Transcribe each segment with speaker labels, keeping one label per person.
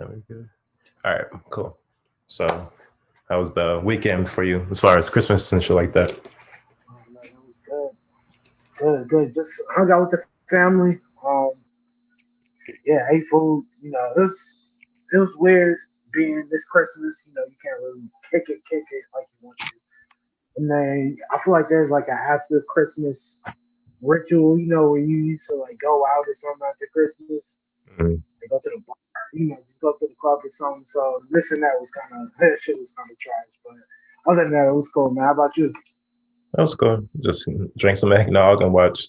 Speaker 1: we're good. All right, cool. So, how was the weekend for you as far as Christmas and shit like that?
Speaker 2: Man, it was good. Just hung out with the family. Yeah, ate food. It was weird being this Christmas. You can't really kick it like you want to. And then I feel like there's like an after Christmas ritual. Where you used to like go out or something after Christmas.
Speaker 1: Mm,
Speaker 2: They go to the bar. Just go to the club or something. So missing that was kind of that shit was kind of trash. But other than that, it was cool, man. How about you?
Speaker 1: that was cool. Just drink some eggnog and watch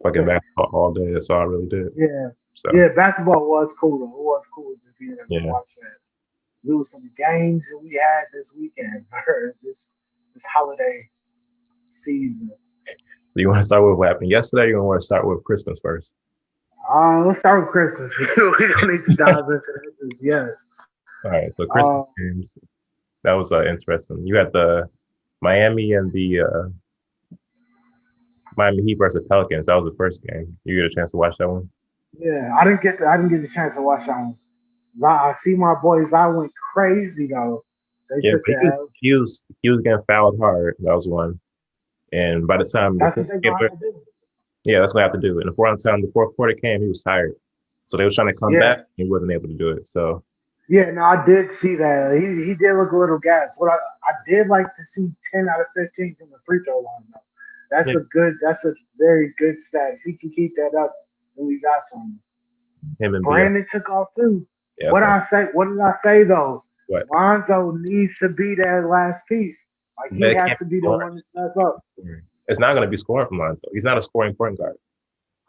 Speaker 1: fucking basketball all day. That's all I really did.
Speaker 2: Yeah,
Speaker 1: So,
Speaker 2: yeah. Basketball was cool though. It was cool to be able to
Speaker 1: yeah.
Speaker 2: watch that. There was some games that we had this weekend. This holiday season.
Speaker 1: So, you want to start with what happened yesterday? Or you want to start with Christmas first?
Speaker 2: Let's start with Christmas. We don't need to dive into that just yet.
Speaker 1: All right. So,
Speaker 2: Uh,
Speaker 1: Christmas games. That was interesting. You had the Miami and the Miami Heat versus Pelicans. That was the first game. You get a chance to watch that one?
Speaker 2: yeah, I didn't get the chance to watch that one. I see my boys. I went crazy though. They
Speaker 1: Yeah,
Speaker 2: took
Speaker 1: but
Speaker 2: the L.
Speaker 1: he was getting fouled hard. That was one. And by the time the
Speaker 2: That's
Speaker 1: fourth
Speaker 2: what they
Speaker 1: came,
Speaker 2: gonna have to do.
Speaker 1: yeah, that's what I have to do. And the fourth quarter came, he was tired. So they was trying to come back,
Speaker 2: Yeah,
Speaker 1: and he wasn't able to do it. So
Speaker 2: yeah. No, I did see that. He did look a little gas. What I did like to see 10 out of 15 from the free throw line though.
Speaker 1: yeah,
Speaker 2: That's a very good stat. If he can keep that up, then we got something.
Speaker 1: him and BL.
Speaker 2: Brandon took off too.
Speaker 1: Yeah, that's
Speaker 2: What did I say though?
Speaker 1: what.
Speaker 2: Lonzo needs to be that last piece. Like
Speaker 1: But
Speaker 2: he
Speaker 1: it
Speaker 2: has
Speaker 1: can't
Speaker 2: to
Speaker 1: be
Speaker 2: be the
Speaker 1: scoring.
Speaker 2: one to step up.
Speaker 1: It's not going to be scoring from Lonzo. He's not a scoring point guard.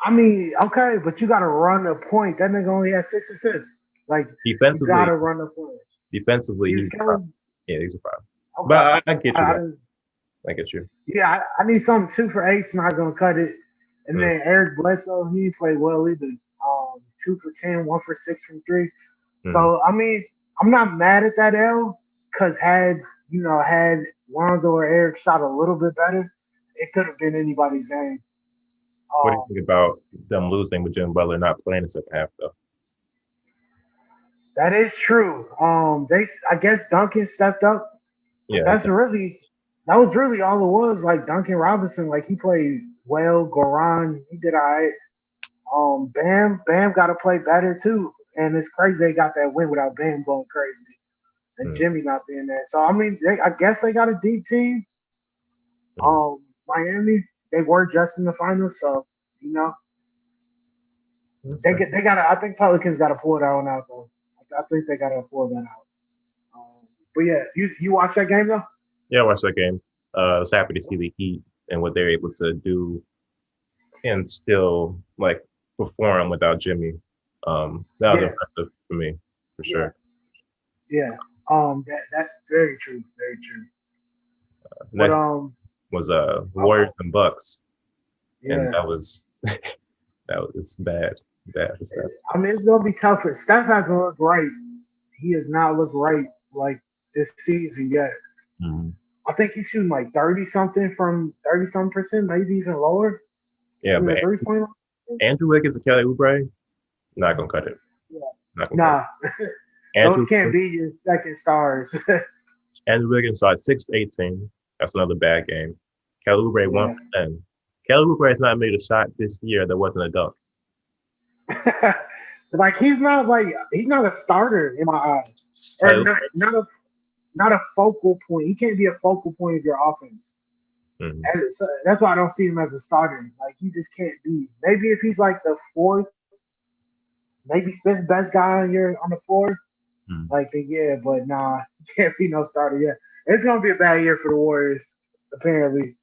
Speaker 2: I mean, okay, but you got to run the point. That nigga only had 6 assists. Like you got
Speaker 1: Defensively,
Speaker 2: to run the point.
Speaker 1: defensively,
Speaker 2: He's
Speaker 1: he's a problem.
Speaker 2: killing.
Speaker 1: Yeah, he's a problem. But
Speaker 2: Okay,
Speaker 1: I get you
Speaker 2: I, I
Speaker 1: though.
Speaker 2: didn't-
Speaker 1: I get you.
Speaker 2: yeah, I need something 2 for 8's not gonna cut it. And
Speaker 1: Mm,
Speaker 2: then Eric Bledsoe, he played well either. 2 for 10, 1 for 6 from three.
Speaker 1: mm.
Speaker 2: So I mean, I'm not mad at that L because had Lonzo or Eric shot a little bit better, it could have been anybody's game.
Speaker 1: What do you
Speaker 2: Um,
Speaker 1: think about them losing with Jim Butler not playing the second half though?
Speaker 2: that is true. I guess Duncan stepped up, but
Speaker 1: Yeah,
Speaker 2: that was really all it was. Like Duncan Robinson, like he played well. Goran, he did all right. Bam got to play better too. And it's crazy they got that win without Bam going crazy and
Speaker 1: mm,
Speaker 2: Jimmy not being there. So I mean, I guess they got a deep team.
Speaker 1: mm.
Speaker 2: Miami, they were just in the finals, so you know
Speaker 1: That's fair.
Speaker 2: they got to. I think Pelicans got to pull that one out though. I think they got to pull that out. But yeah, you watch that game though?
Speaker 1: Yeah, I watched that game. I was happy to see the Heat and what they're able to do and still like perform without Jimmy. That was
Speaker 2: Yeah,
Speaker 1: impressive for me, for
Speaker 2: yeah,
Speaker 1: sure.
Speaker 2: yeah. That's very true, very true. But
Speaker 1: Next was
Speaker 2: okay,
Speaker 1: Warriors and Bucks, and
Speaker 2: yeah.
Speaker 1: it's bad for Steph.
Speaker 2: I mean, it's gonna be tougher. Steph hasn't looked right. He has not looked right like this season yet.
Speaker 1: Mhm.
Speaker 2: I think he's shooting like 30 something percent, maybe even lower
Speaker 1: Yeah,
Speaker 2: from
Speaker 1: but
Speaker 2: the 3 point line.
Speaker 1: Andrew Wiggins and Kelly Oubre not gonna cut it.
Speaker 2: Yeah.
Speaker 1: Not gonna cut it.
Speaker 2: Nah, those
Speaker 1: Andrew
Speaker 2: can't be your second stars.
Speaker 1: Andrew Wiggins saw 6 for 18. That's another bad game. Kelly Oubre one
Speaker 2: Yeah.
Speaker 1: for 10. Kelly Oubre has not made a shot this year that wasn't a dunk.
Speaker 2: Like he's not a starter in my eyes, or
Speaker 1: Kelly,
Speaker 2: not a focal point. He can't be a focal point of your offense.
Speaker 1: mhm.
Speaker 2: And so that's why I don't see him as a starter. Like he just can't be. Maybe if he's like the fourth, maybe fifth best guy on the floor,
Speaker 1: Mhm.
Speaker 2: like then yeah, but nah, he can't be no starter yet. It's gonna be a bad year for the Warriors. Apparently,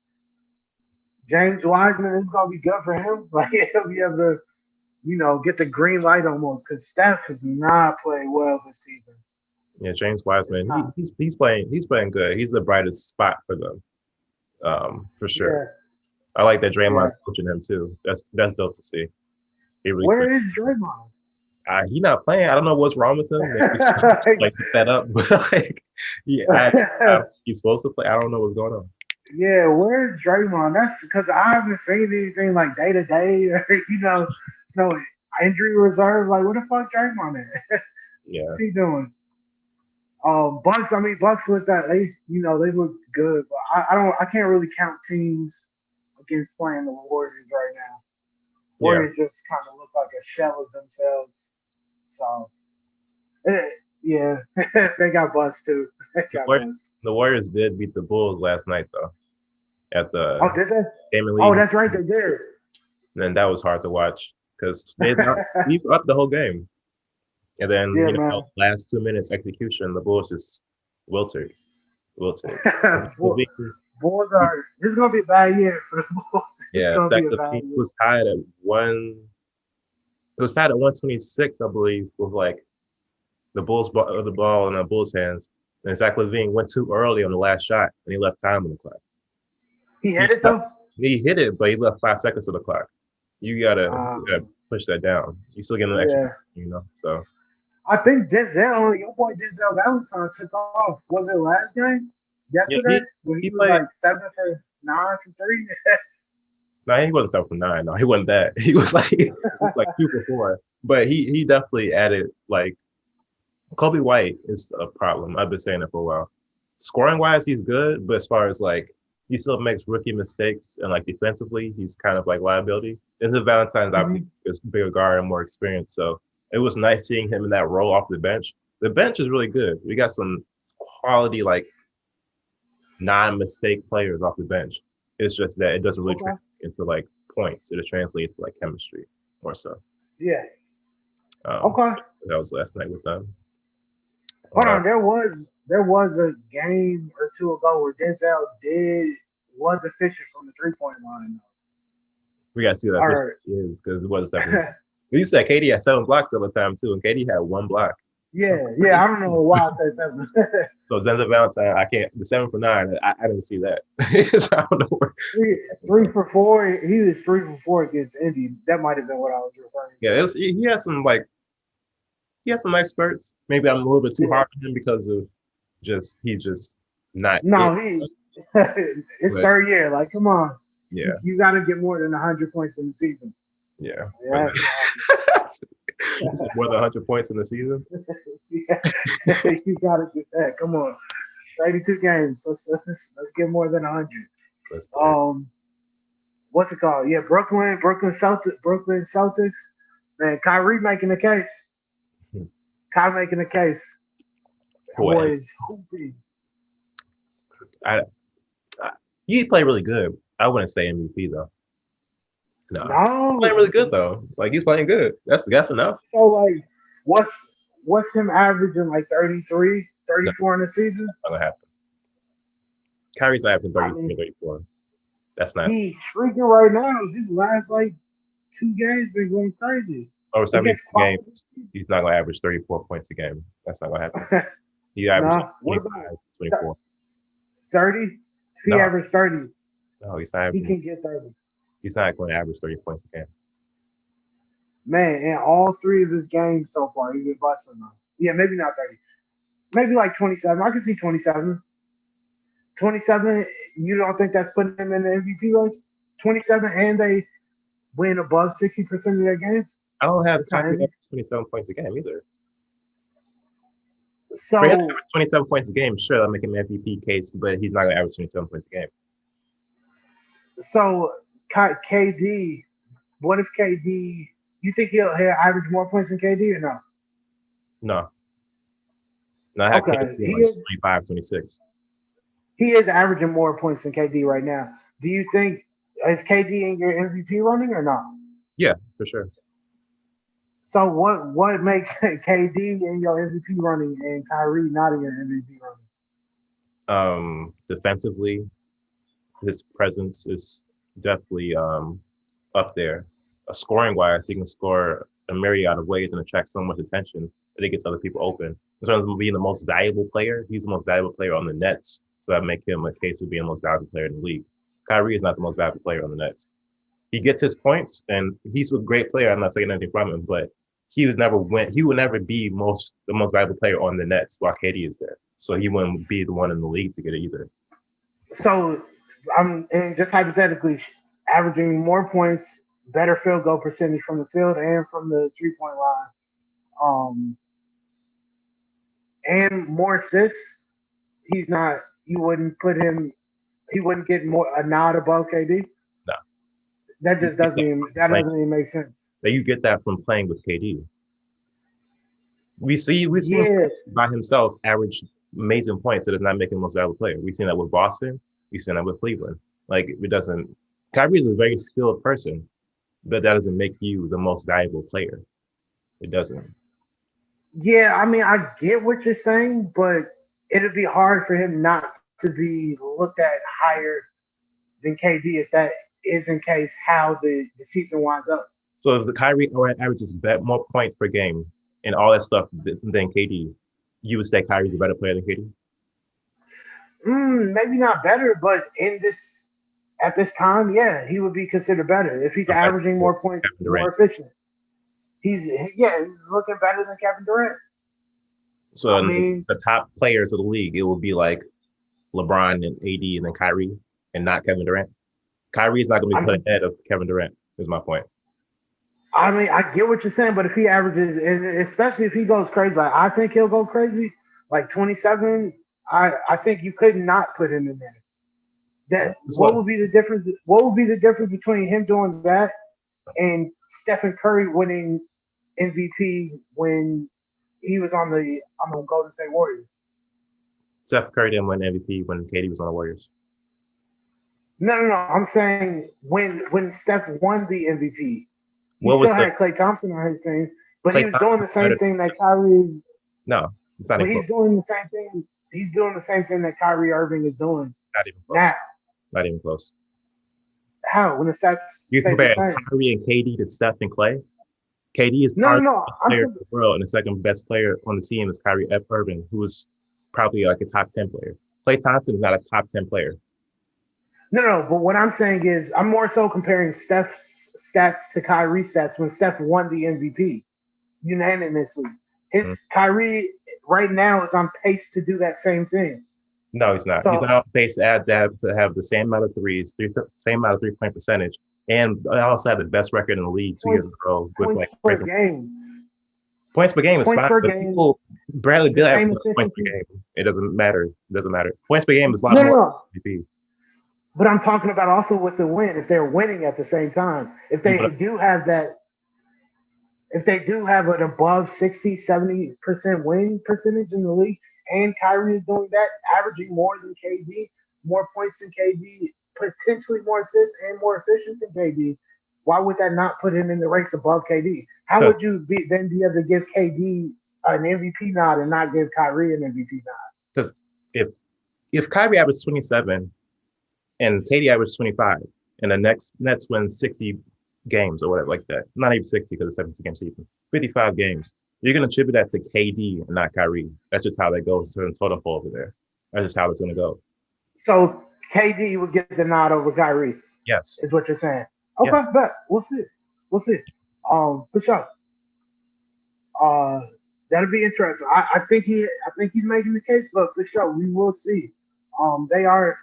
Speaker 2: James Wiseman is gonna be good for him. Like he'll be able to, get the green light almost because Steph has not played well this season.
Speaker 1: Yeah, James
Speaker 2: It's
Speaker 1: Wiseman.
Speaker 2: not.
Speaker 1: He's playing good. He's the brightest spot for them, for sure.
Speaker 2: Yeah,
Speaker 1: I like that
Speaker 2: yeah.
Speaker 1: Draymond's coaching him too. That's dope to see. He really switched.
Speaker 2: Where is Draymond?
Speaker 1: He not playing. I don't know what's wrong with him. Maybe like fed up, but like yeah, he's supposed to play. I don't know what's going on.
Speaker 2: Yeah, where's Draymond? That's because I haven't seen anything like day to day or no injury reserve. Like, where the fuck Draymond at?
Speaker 1: Yeah.
Speaker 2: What's he doing? Bucks. I mean, Bucks looked at they look good, but I can't really count teams against playing the Warriors right now.
Speaker 1: Yeah.
Speaker 2: Warriors just kind of look like a shell of themselves. So, eh, yeah, they got bust too. They
Speaker 1: The
Speaker 2: got
Speaker 1: Warriors,
Speaker 2: bust.
Speaker 1: the Warriors did beat the Bulls last night though at
Speaker 2: Oh,
Speaker 1: the
Speaker 2: did they?
Speaker 1: Game of
Speaker 2: Oh,
Speaker 1: League,
Speaker 2: that's right, they did.
Speaker 1: and that was hard to watch because we were up the whole game, and then
Speaker 2: Yeah, man.
Speaker 1: last 2 minutes execution, the Bulls just wilted, wilted.
Speaker 2: Bull- Bulls are. This is gonna be a bad year for the Bulls. It's
Speaker 1: Yeah,
Speaker 2: gonna be a
Speaker 1: Steph
Speaker 2: bad
Speaker 1: He
Speaker 2: year.
Speaker 1: was tied at one. It was tied at 126, I believe, with like the ball in the Bulls' hands. And Zach LaVine went too early on the last shot, and he left time on the clock.
Speaker 2: He
Speaker 1: He
Speaker 2: hit it though.
Speaker 1: he hit it, but he left 5 seconds on the clock. You gotta
Speaker 2: Um,
Speaker 1: push that down. You still getting an extra,
Speaker 2: yeah.
Speaker 1: So
Speaker 2: I think your boy Denzel Valentine took off. Was it last game?
Speaker 1: yeah,
Speaker 2: Yesterday? When he
Speaker 1: he
Speaker 2: was
Speaker 1: played.
Speaker 2: like 7 for 9 from 3?
Speaker 1: No, he wasn't 7 for 9. No, he wasn't that. He was like 2 for 4. But he definitely added like Kobe White is a problem. I've been saying it for a while. Scoring wise, he's good, but as far as like he still makes rookie mistakes and like defensively, he's kind of like liability. Vincent Valentine's obviously
Speaker 2: Mhm.
Speaker 1: is bigger guard and more experienced, so it was nice seeing him in that role off the bench. The bench is really good. We got some quality like non-mistake players off the bench. It's just that it doesn't really
Speaker 2: Okay.
Speaker 1: translate into like points. It translates to like chemistry more so.
Speaker 2: Yeah.
Speaker 1: Um,
Speaker 2: Okay.
Speaker 1: that was last night with them.
Speaker 2: Hold
Speaker 1: Uh,
Speaker 2: on. There was a game or two ago where Denzel did was efficient from the 3 point line.
Speaker 1: we got to see what that
Speaker 2: Or
Speaker 1: is because it was definitely. You said Katie had 7 blocks all the time too, and Katie had 1 block.
Speaker 2: yeah. I don't know why I said 7.
Speaker 1: So Zenza Valentine, I can't. The 7 for 9, I didn't see that. So I don't know where.
Speaker 2: three for 4. He was 3 for 4 against Indy. That might have been what I was referring
Speaker 1: Yeah,
Speaker 2: to.
Speaker 1: he had some like he had some nice spurts. Maybe I'm a little bit too
Speaker 2: Yeah.
Speaker 1: hard on him because of he's just not it.
Speaker 2: No, it's
Speaker 1: But
Speaker 2: third year. Like, come on, you,
Speaker 1: yeah,
Speaker 2: you got to get more than 100 points in the season.
Speaker 1: yeah. But
Speaker 2: Yeah,
Speaker 1: it's more than 100 points in the season.
Speaker 2: yeah. You got to get that. Come on, it's 82 games. Let's get more than 100.
Speaker 1: That's funny.
Speaker 2: Um, what's it called? Yeah, Brooklyn Celtics. Man, Kyrie making a case.
Speaker 1: Hmm.
Speaker 2: Kyrie making a case. That
Speaker 1: Boy,
Speaker 2: boy is hooping.
Speaker 1: I, he played really good. I wouldn't say MVP though. No, he's playing
Speaker 2: No,
Speaker 1: really good though. Like he's playing good. That's enough.
Speaker 2: so like, what's what's him averaging like 33,
Speaker 1: No,
Speaker 2: 34 in the season?
Speaker 1: not gonna happen. Kyrie's averaging
Speaker 2: I
Speaker 1: 33,
Speaker 2: mean,
Speaker 1: 34. That's not
Speaker 2: he's shrinking right now. His last like 2 games been going crazy
Speaker 1: over 72
Speaker 2: against quality.
Speaker 1: games. He's not gonna average 34 points a game. That's not gonna happen. He averaged
Speaker 2: No,
Speaker 1: like
Speaker 2: what
Speaker 1: 25,
Speaker 2: about
Speaker 1: 24.
Speaker 2: 30? If he
Speaker 1: No,
Speaker 2: averaged 30,
Speaker 1: no, he's not.
Speaker 2: he can get 30.
Speaker 1: He's not going to average 30 points a game.
Speaker 2: Man, in all three of his games so far, he's been busting them. Yeah, maybe not 30. Maybe like 27. I can see 27. 27, you don't think that's putting him in the MVP race? 27, and they win above 60% of their games?
Speaker 1: I don't have
Speaker 2: It's not
Speaker 1: Kyrie
Speaker 2: MVP.
Speaker 1: average 27 points a game either. For him to
Speaker 2: So,
Speaker 1: average 27 points a game, sure, I'll make him an MVP case, but he's not going to average 27 points a game.
Speaker 2: so KD, what if KD, you think he'll average more points than KD or no?
Speaker 1: No, no, I had
Speaker 2: Okay,
Speaker 1: KD like 25, 26.
Speaker 2: he is averaging more points than KD right now. Do you think is KD in your MVP running or not?
Speaker 1: Yeah, for sure.
Speaker 2: So what makes KD in your MVP running and Kyrie not in your MVP
Speaker 1: Defensively, his presence is definitely up there. Scoring wise, he can score a myriad of ways and attract so much attention that it gets other people open. In terms of being the most valuable player, he's the most valuable player on the Nets. So that make him a case of being the most valuable player in the league. Kyrie is not the most valuable player on the Nets. He gets his points and he's a great player. I'm not taking anything from him, but he would never be the most valuable player on the Nets while KD is there. So he wouldn't be the one in the league to get it either.
Speaker 2: So I'm and just hypothetically averaging more points, better field goal percentage from the field and from the 3 point line. Um, and more assists, he's not. You wouldn't put him. He wouldn't get more a nod above KD.
Speaker 1: No,
Speaker 2: That
Speaker 1: you
Speaker 2: just
Speaker 1: get
Speaker 2: doesn't
Speaker 1: that
Speaker 2: even
Speaker 1: from
Speaker 2: that
Speaker 1: playing.
Speaker 2: doesn't even make sense.
Speaker 1: You get that from playing with KD. We've seen him
Speaker 2: Yeah,
Speaker 1: by himself average amazing points that is not making the most valuable player. We've seen that with Boston. We've seen that with Cleveland. Like it doesn't. Kyrie is a very skilled person, but that doesn't make you the most valuable player. It doesn't.
Speaker 2: yeah. I mean, I get what you're saying, but it'd be hard for him not to be looked at higher than KD if that is in case how the season winds up.
Speaker 1: So if the Kyrie averages more points per game and all that stuff than KD, you would say Kyrie's a better player than KD?
Speaker 2: Maybe not better, but in this at this time, yeah, he would be considered better if he's
Speaker 1: A better
Speaker 2: averaging
Speaker 1: player
Speaker 2: more points,
Speaker 1: than Kevin
Speaker 2: more
Speaker 1: Durant.
Speaker 2: efficient. He's yeah, he's looking better than Kevin Durant.
Speaker 1: So
Speaker 2: I
Speaker 1: in
Speaker 2: mean,
Speaker 1: the top players of the league, it would be like LeBron and AD and then Kyrie and not Kevin Durant. Kyrie's not going to
Speaker 2: I
Speaker 1: be put
Speaker 2: mean,
Speaker 1: ahead of Kevin Durant. Is my point.
Speaker 2: I get what you're saying, but if he averages, and especially if he goes crazy, like I think he'll go crazy, like 27. I think you could not put him in there. That
Speaker 1: That's
Speaker 2: what
Speaker 1: what.
Speaker 2: would be the difference? What would be the difference between him doing that and Stephen Curry winning MVP when he was on the Golden State Warriors?
Speaker 1: Steph Curry didn't win MVP when KD was on the Warriors.
Speaker 2: No. I'm saying when Steph won the MVP, he
Speaker 1: What was
Speaker 2: still
Speaker 1: the
Speaker 2: had Klay Thompson on his team, but he
Speaker 1: Clay
Speaker 2: was doing
Speaker 1: Thompson
Speaker 2: the same
Speaker 1: better?
Speaker 2: thing that Kyrie is.
Speaker 1: No, it's not
Speaker 2: But
Speaker 1: even close.
Speaker 2: he's doing the same thing. He's doing the same thing that Kyrie Irving is doing
Speaker 1: Not even close.
Speaker 2: now.
Speaker 1: Not even close.
Speaker 2: How when the stats
Speaker 1: You
Speaker 2: say the
Speaker 1: compare
Speaker 2: same?
Speaker 1: Kyrie and KD to Steph and Clay. KD is
Speaker 2: No, no,
Speaker 1: probably
Speaker 2: no.
Speaker 1: the best
Speaker 2: I'm
Speaker 1: player in
Speaker 2: thinking,
Speaker 1: the world, and the second best player on the team is Kyrie Irving, who is probably like a top 10 player. Clay Thompson is not a top 10 player.
Speaker 2: no. But what I'm saying is, I'm more so comparing Steph's stats to Kyrie stats when Steph won the MVP unanimously. His
Speaker 1: Mm.
Speaker 2: Kyrie right now is on pace to do that same thing.
Speaker 1: No, he's not. He's
Speaker 2: So
Speaker 1: not on pace to have the same amount of threes, same amount of 3-point percentage, and I also have the best record in the league 2 years in
Speaker 2: points
Speaker 1: a row with
Speaker 2: points
Speaker 1: like
Speaker 2: per game,
Speaker 1: points per game is
Speaker 2: points
Speaker 1: fine,
Speaker 2: per
Speaker 1: but
Speaker 2: game,
Speaker 1: people barely
Speaker 2: the
Speaker 1: good at
Speaker 2: same
Speaker 1: points per
Speaker 2: efficiency.
Speaker 1: game. It doesn't matter. It doesn't matter. Points per game is a lot
Speaker 2: No, no,
Speaker 1: more
Speaker 2: no.
Speaker 1: than MVP.
Speaker 2: But I'm talking about also with the win. If they're winning at the same time, if
Speaker 1: Yeah,
Speaker 2: they
Speaker 1: but
Speaker 2: do have that, if they do have an above 60, 70% win percentage in the league, and Kyrie is doing that, averaging more than KD, more points than KD, potentially more assists and more efficient than KD, why would that not put him in the race above KD? How would you then be able to give KD an MVP nod and not give Kyrie an MVP nod?
Speaker 1: because if Kyrie averaged 27 and KD averaged 25, and the next Nets win 60 games or whatever like that, not even 60 because it's 17 game season, 55 games, you're gonna attribute that to KD and not Kyrie. That's just how that goes to the total poll over there. That's just how it's gonna go.
Speaker 2: So KD would get the nod over Kyrie,
Speaker 1: Yes.
Speaker 2: is what you're saying.
Speaker 1: Yeah.
Speaker 2: Okay, but we'll see. We'll see. For sure. Uh, that'll be interesting. I think he's making the case, but for sure we will see. They are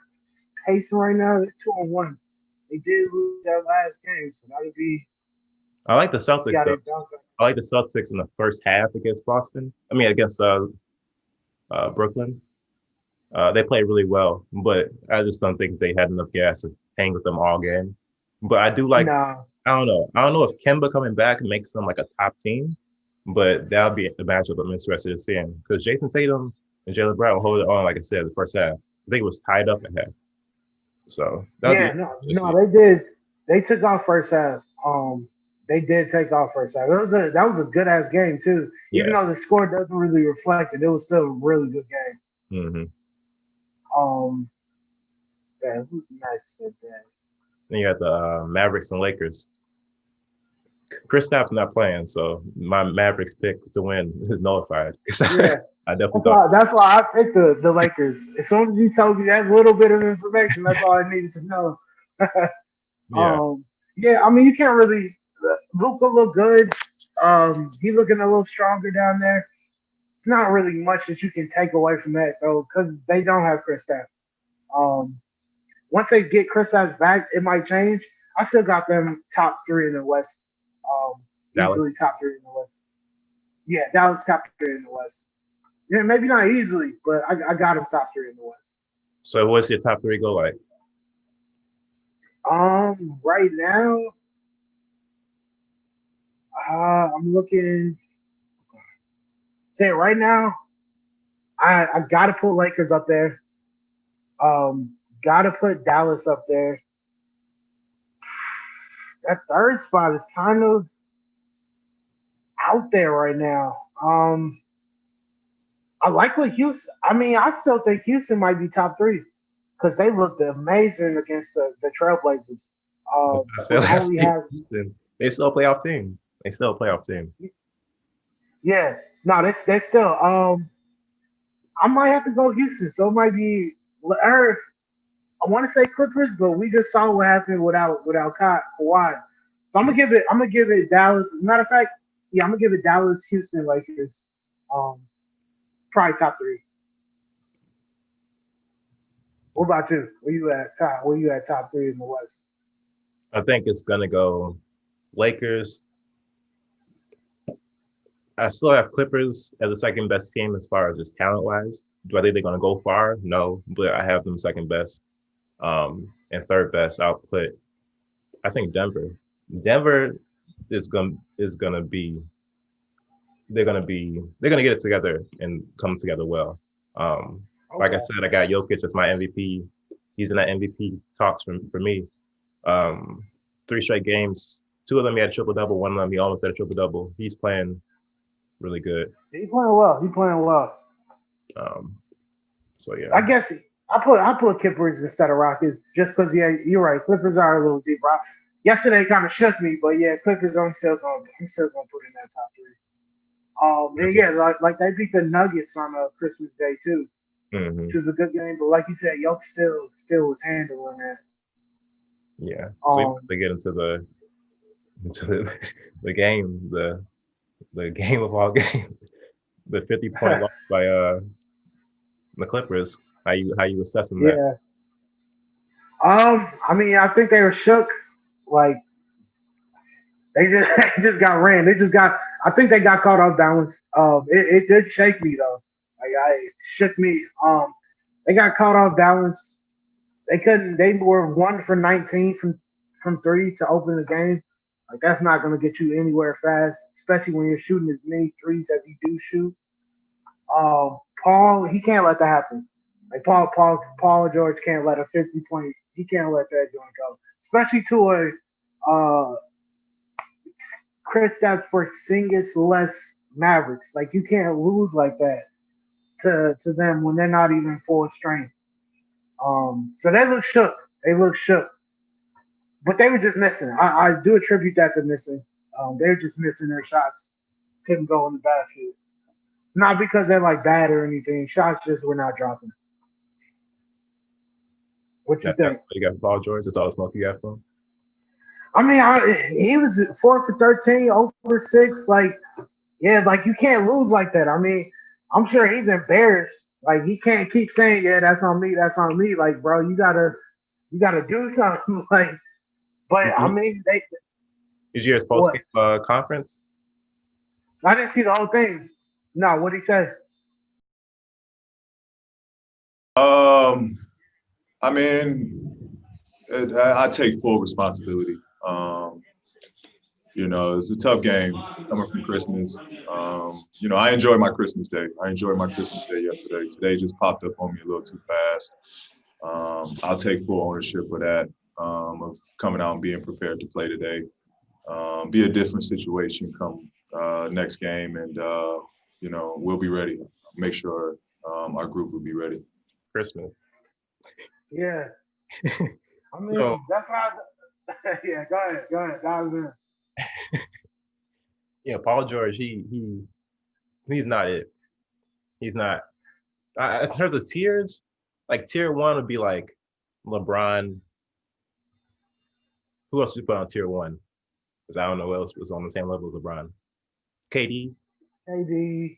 Speaker 2: pacing right now. They're 2-1. They did lose that last game, so that'll be
Speaker 1: I like the
Speaker 2: see
Speaker 1: Celtics
Speaker 2: how
Speaker 1: though.
Speaker 2: they dunk.
Speaker 1: I like the Celtics in the first half against Boston. I mean against Brooklyn. They played really well, but I just don't think they had enough gas to hang with them all game. But I do like.
Speaker 2: No,
Speaker 1: I don't know. I don't know if Kemba coming back makes them like a top team, but that'll be the matchup I'm interested in seeing because Jason Tatum and Jalen Brown hold it on, like I said, the first half. I think it was tied up at half, so that'll be
Speaker 2: yeah,
Speaker 1: interesting to
Speaker 2: no,
Speaker 1: see.
Speaker 2: they did. They took off first half. They did take off first half. That was a good ass game too. Even
Speaker 1: Yeah.
Speaker 2: though the score doesn't really reflect it, it was still a really good game.
Speaker 1: Mm-hmm.
Speaker 2: Um, yeah, who's next?
Speaker 1: Then you got the Mavericks and Lakers. Kristaps not playing, so my Mavericks pick to win is nullified.
Speaker 2: Yeah,
Speaker 1: I definitely thought.
Speaker 2: that's why I picked the Lakers. As soon as you told me that little bit of information, that's all I needed to know.
Speaker 1: Yeah.
Speaker 2: Yeah, I mean you can't really. Luca look good. He looking a little stronger down there. It's not really much that you can take away from that though, because they don't have Chris Stapps. Um, Once they get Chris Stapps back, it might change. I still got them top three in the West.
Speaker 1: Dallas.
Speaker 2: Easily top three in the West. Yeah, Dallas top three in the West. Yeah, maybe not easily, but I got him top three in the West.
Speaker 1: So what's your top three go like?
Speaker 2: Right now, I'm looking. Say it right now. I gotta put Lakers up there. Gotta put Dallas up there. That third spot is kind of out there right now. I like what Houston. I mean, I still think Houston might be top three because they looked amazing against the Trailblazers.
Speaker 1: I said
Speaker 2: With
Speaker 1: last
Speaker 2: only
Speaker 1: week,
Speaker 2: have
Speaker 1: Houston, they still a playoff team. They still a playoff team.
Speaker 2: yeah, no, they still. I might have to go Houston, so it might be. Or I want to say Clippers, but we just saw what happened without Kawhi. So I'm gonna give it Dallas. As a matter of fact, yeah, I'm gonna give it Dallas, Houston, Lakers. Um, Probably top three. What about you? Where you at top three in the West?
Speaker 1: I think it's gonna go Lakers. I still have Clippers as the second best team as far as just talent wise. Do I think they're gonna go far? No, but I have them second best. And third best, I'll put I think Denver. Denver is gonna be they're gonna get it together and come together well. Like I
Speaker 2: Okay.
Speaker 1: said, I got Jokic as my MVP. He's in that MVP talks for me. Um, three straight games. Two of them he had triple double. One of them he almost had a triple double. He's playing really good.
Speaker 2: He playing well. He playing well.
Speaker 1: Um, so yeah,
Speaker 2: I guess I put Clippers instead of Rockets just because yeah, you're right. Clippers are a little deep. Yesterday kind of shook me, but yeah, Clippers I'm still gonna put in that top three. And
Speaker 1: that's
Speaker 2: yeah, like they beat the Nuggets on Christmas Day too, which
Speaker 1: hmm
Speaker 2: was a good game. But like you said, Yoke still was handling that.
Speaker 1: yeah. So we
Speaker 2: Um,
Speaker 1: have to get into the game, the game of all games, the 50-point loss by the Clippers. How you assessing that?
Speaker 2: yeah. I mean, I think they were shook. Like they just they just got ran. They just got. I think they got caught off balance. It did shake me though. It shook me. They got caught off balance. They couldn't. They were 1 for 19 from three to open the game. Like that's not gonna get you anywhere fast, especially when you're shooting as many threes as you do shoot. Paul, he can't let that happen. Like Paul George can't let a 50 point. He can't let that joint go, especially to a Kristaps Porzingis less Mavericks. Like you can't lose like that to them when they're not even full strength. So they look shook. They look shook, but they were just missing. I do attribute that to missing. They were just missing their shots. Couldn't go in the basket. Not because they're like bad or anything. Shots just were not dropping. What you
Speaker 1: That's
Speaker 2: think?
Speaker 1: what you got for Paul George. That's all the smoke you got for him.
Speaker 2: I mean, he was 4 for 13, over six. Like, yeah, like you can't lose like that. I mean, I'm sure he's embarrassed. Like he can't keep saying, "Yeah, that's on me. That's on me." Like, bro, you gotta do something. Like, but
Speaker 1: Did
Speaker 2: I
Speaker 1: you,
Speaker 2: mean, they
Speaker 1: did you hear his post
Speaker 2: what?
Speaker 1: game conference?
Speaker 2: I didn't see the whole thing. No, what he say?
Speaker 3: Um, I mean, I take full responsibility. It's a tough game coming from Christmas. I enjoyed my Christmas day. I enjoyed my Christmas day yesterday. Today just popped up on me a little too fast. I'll take full ownership of that, of coming out and being prepared to play today. Be a different situation come next game, and we'll be ready. Make sure our group will be ready.
Speaker 1: Christmas.
Speaker 2: Yeah, I
Speaker 1: So
Speaker 2: mean, that's not. Yeah, go ahead, dive in.
Speaker 1: Paul George, he's not it. He's not. In terms of tiers, like tier one would be like LeBron. Who else you put on tier one? Because I don't know who else was on the same level as LeBron. KD,
Speaker 2: KD,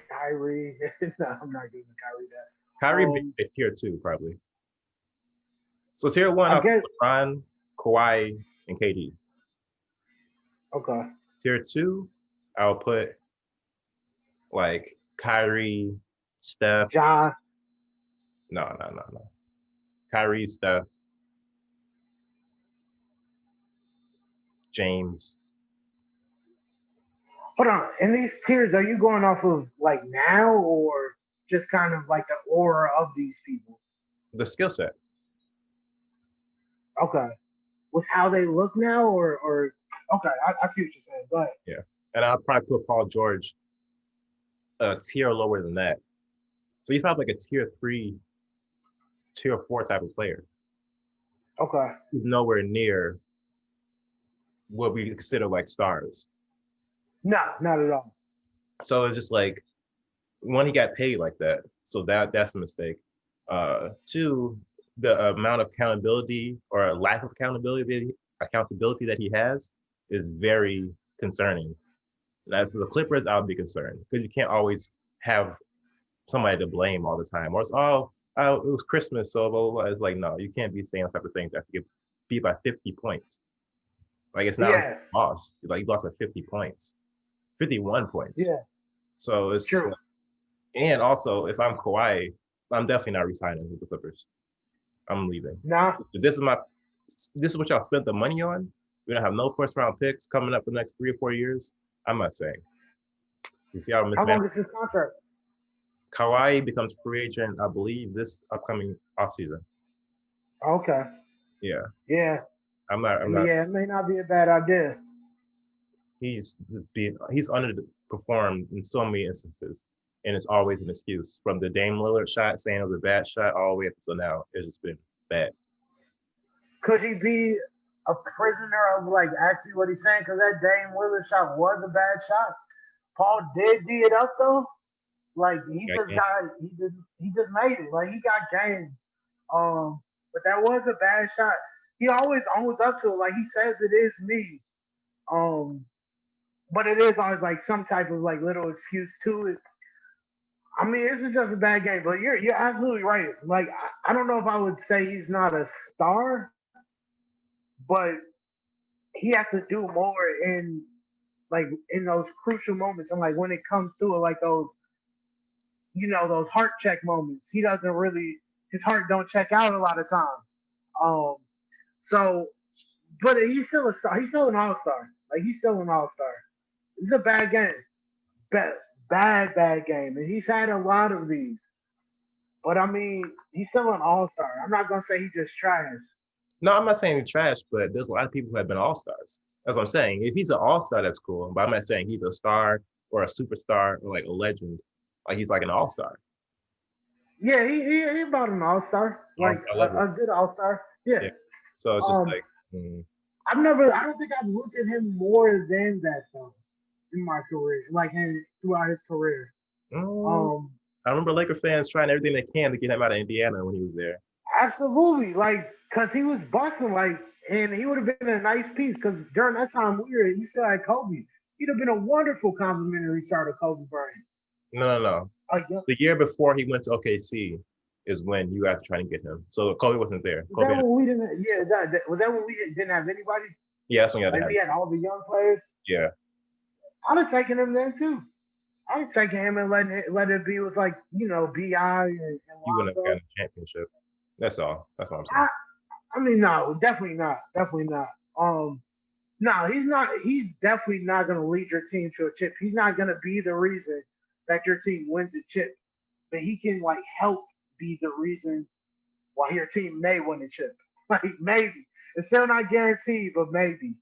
Speaker 2: Kyrie. No, I'm not giving Kyrie that.
Speaker 1: Kyrie be at tier two probably. So tier one,
Speaker 2: I
Speaker 1: I'll put
Speaker 2: get
Speaker 1: LeBron, Kawhi, and KD.
Speaker 2: okay.
Speaker 1: Tier two, I'll put like Kyrie, Steph.
Speaker 2: John.
Speaker 1: No. Kyrie, Steph, James.
Speaker 2: Hold on. In these tiers, are you going off of like now or just kind of like the aura of these people?
Speaker 1: The skill set.
Speaker 2: Okay. With how they look now, or okay, I see what you're saying. Go ahead.
Speaker 1: Yeah. And I'll probably put Paul George a tier lower than that. So he's probably like a tier 3, tier 4 type of player.
Speaker 2: Okay.
Speaker 1: He's nowhere near what we consider like stars.
Speaker 2: No, not at all.
Speaker 1: So it's just like one, he got paid like that, so that's a mistake. Two, the amount of accountability or lack of accountability that he has is very concerning. And as for the Clippers, I would be concerned because you can't always have somebody to blame all the time. Or it's it was Christmas, so blah, blah, blah. It's like no, you can't be saying those type of things after you get beat by 50 points. Like it's not like
Speaker 2: Yeah.
Speaker 1: you lost. Like you lost by 50 points, 51 points.
Speaker 2: Yeah.
Speaker 1: So it's
Speaker 2: True.
Speaker 1: and also if I'm Kawhi, I'm definitely not resigning with the Clippers. I'm leaving.
Speaker 2: Nah.
Speaker 1: If this is what y'all spent the money on. We don't have no first round picks coming up the next 3 or 4 years. I'm not saying. You see how
Speaker 2: How
Speaker 1: mismatched.
Speaker 2: long is his contract?
Speaker 1: Kawhi becomes free agent, I believe, this upcoming offseason.
Speaker 2: Okay.
Speaker 1: Yeah.
Speaker 2: Yeah.
Speaker 1: I'm not.
Speaker 2: Yeah, it may not be a bad idea.
Speaker 1: He's underperformed in so many instances, and it's always an excuse. From the Dame Lillard shot, saying it was a bad shot, all the way up to now, it's just been bad.
Speaker 2: Could he be a prisoner of like actually what he's saying? Because that Dame Lillard shot was a bad shot. Paul did D it up though. Like he just made it. Like he got game. But that was a bad shot. He always owns up to it. Like he says it is me. But it is always like some type of like little excuse to it. I mean, this is just a bad game, but you're absolutely right. Like I don't know if I would say he's not a star, but he has to do more in those crucial moments and like when it comes to it, like those those heart check moments. He doesn't really his heart don't check out a lot of times. Um, so, but he's still a star. He's still an all star. Like he's still an all star. It's a bad game. Bad game. And he's had a lot of these. But I mean, he's still an all-star. I'm not gonna say he just trash.
Speaker 1: No, I'm not saying he's trash, but there's a lot of people who have been all stars. That's what I'm saying. If he's an all star, that's cool. But I'm not saying he's a star or a superstar or like a legend. Like he's like an all star.
Speaker 2: Yeah, he about an all-star. Like a good all-star. Yeah.
Speaker 1: So it's just like
Speaker 2: I don't think I've looked at him more than that though in my career, like throughout his career.
Speaker 1: I remember Laker fans trying everything they can to get him out of Indiana when he was there.
Speaker 2: Absolutely, like because he was busting, like, and he would have been a nice piece. Because during that time he still had Kobe. He'd have been a wonderful complimentary starter, Kobe Bryant.
Speaker 1: No. The year before he went to OKC is when you guys were trying to get him. So Kobe wasn't there.
Speaker 2: Was that when we didn't? Yeah, was that when we didn't have anybody?
Speaker 1: Yeah, that's when you had
Speaker 2: we had all the young players.
Speaker 1: Yeah.
Speaker 2: I'd have taken him then too. I'd have taken him and let it be with like Bi and
Speaker 1: you wouldn't have gotten a championship. That's all. That's all I'm saying.
Speaker 2: I mean, no, definitely not. No, he's not. He's definitely not going to lead your team to a chip. He's not going to be the reason that your team wins a chip, but he can like help be the reason why your team may win a chip. Like maybe it's still not guaranteed, but maybe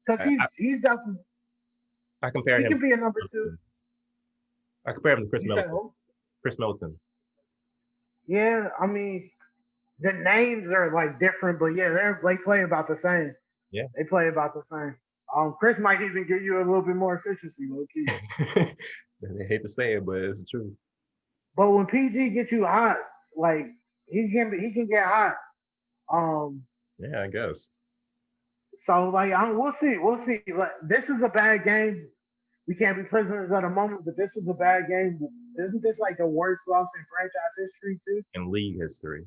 Speaker 2: because he's definitely.
Speaker 1: I compare him.
Speaker 2: He can be a number 2.
Speaker 1: I compare him to Chris Middleton. Chris Middleton.
Speaker 2: Yeah, I mean, the names are like different, but yeah, they play about the same.
Speaker 1: Yeah,
Speaker 2: they play about the same. Chris might even give you a little bit more efficiency, low key.
Speaker 1: They hate to say it, but it's the truth.
Speaker 2: But when PG gets you hot, like he can get hot.
Speaker 1: Yeah, I guess.
Speaker 2: So like, we'll see. Like, this is a bad game. We can't be prisoners of the moment, but this was a bad game. Isn't this like the worst loss in franchise history too?
Speaker 1: In league history.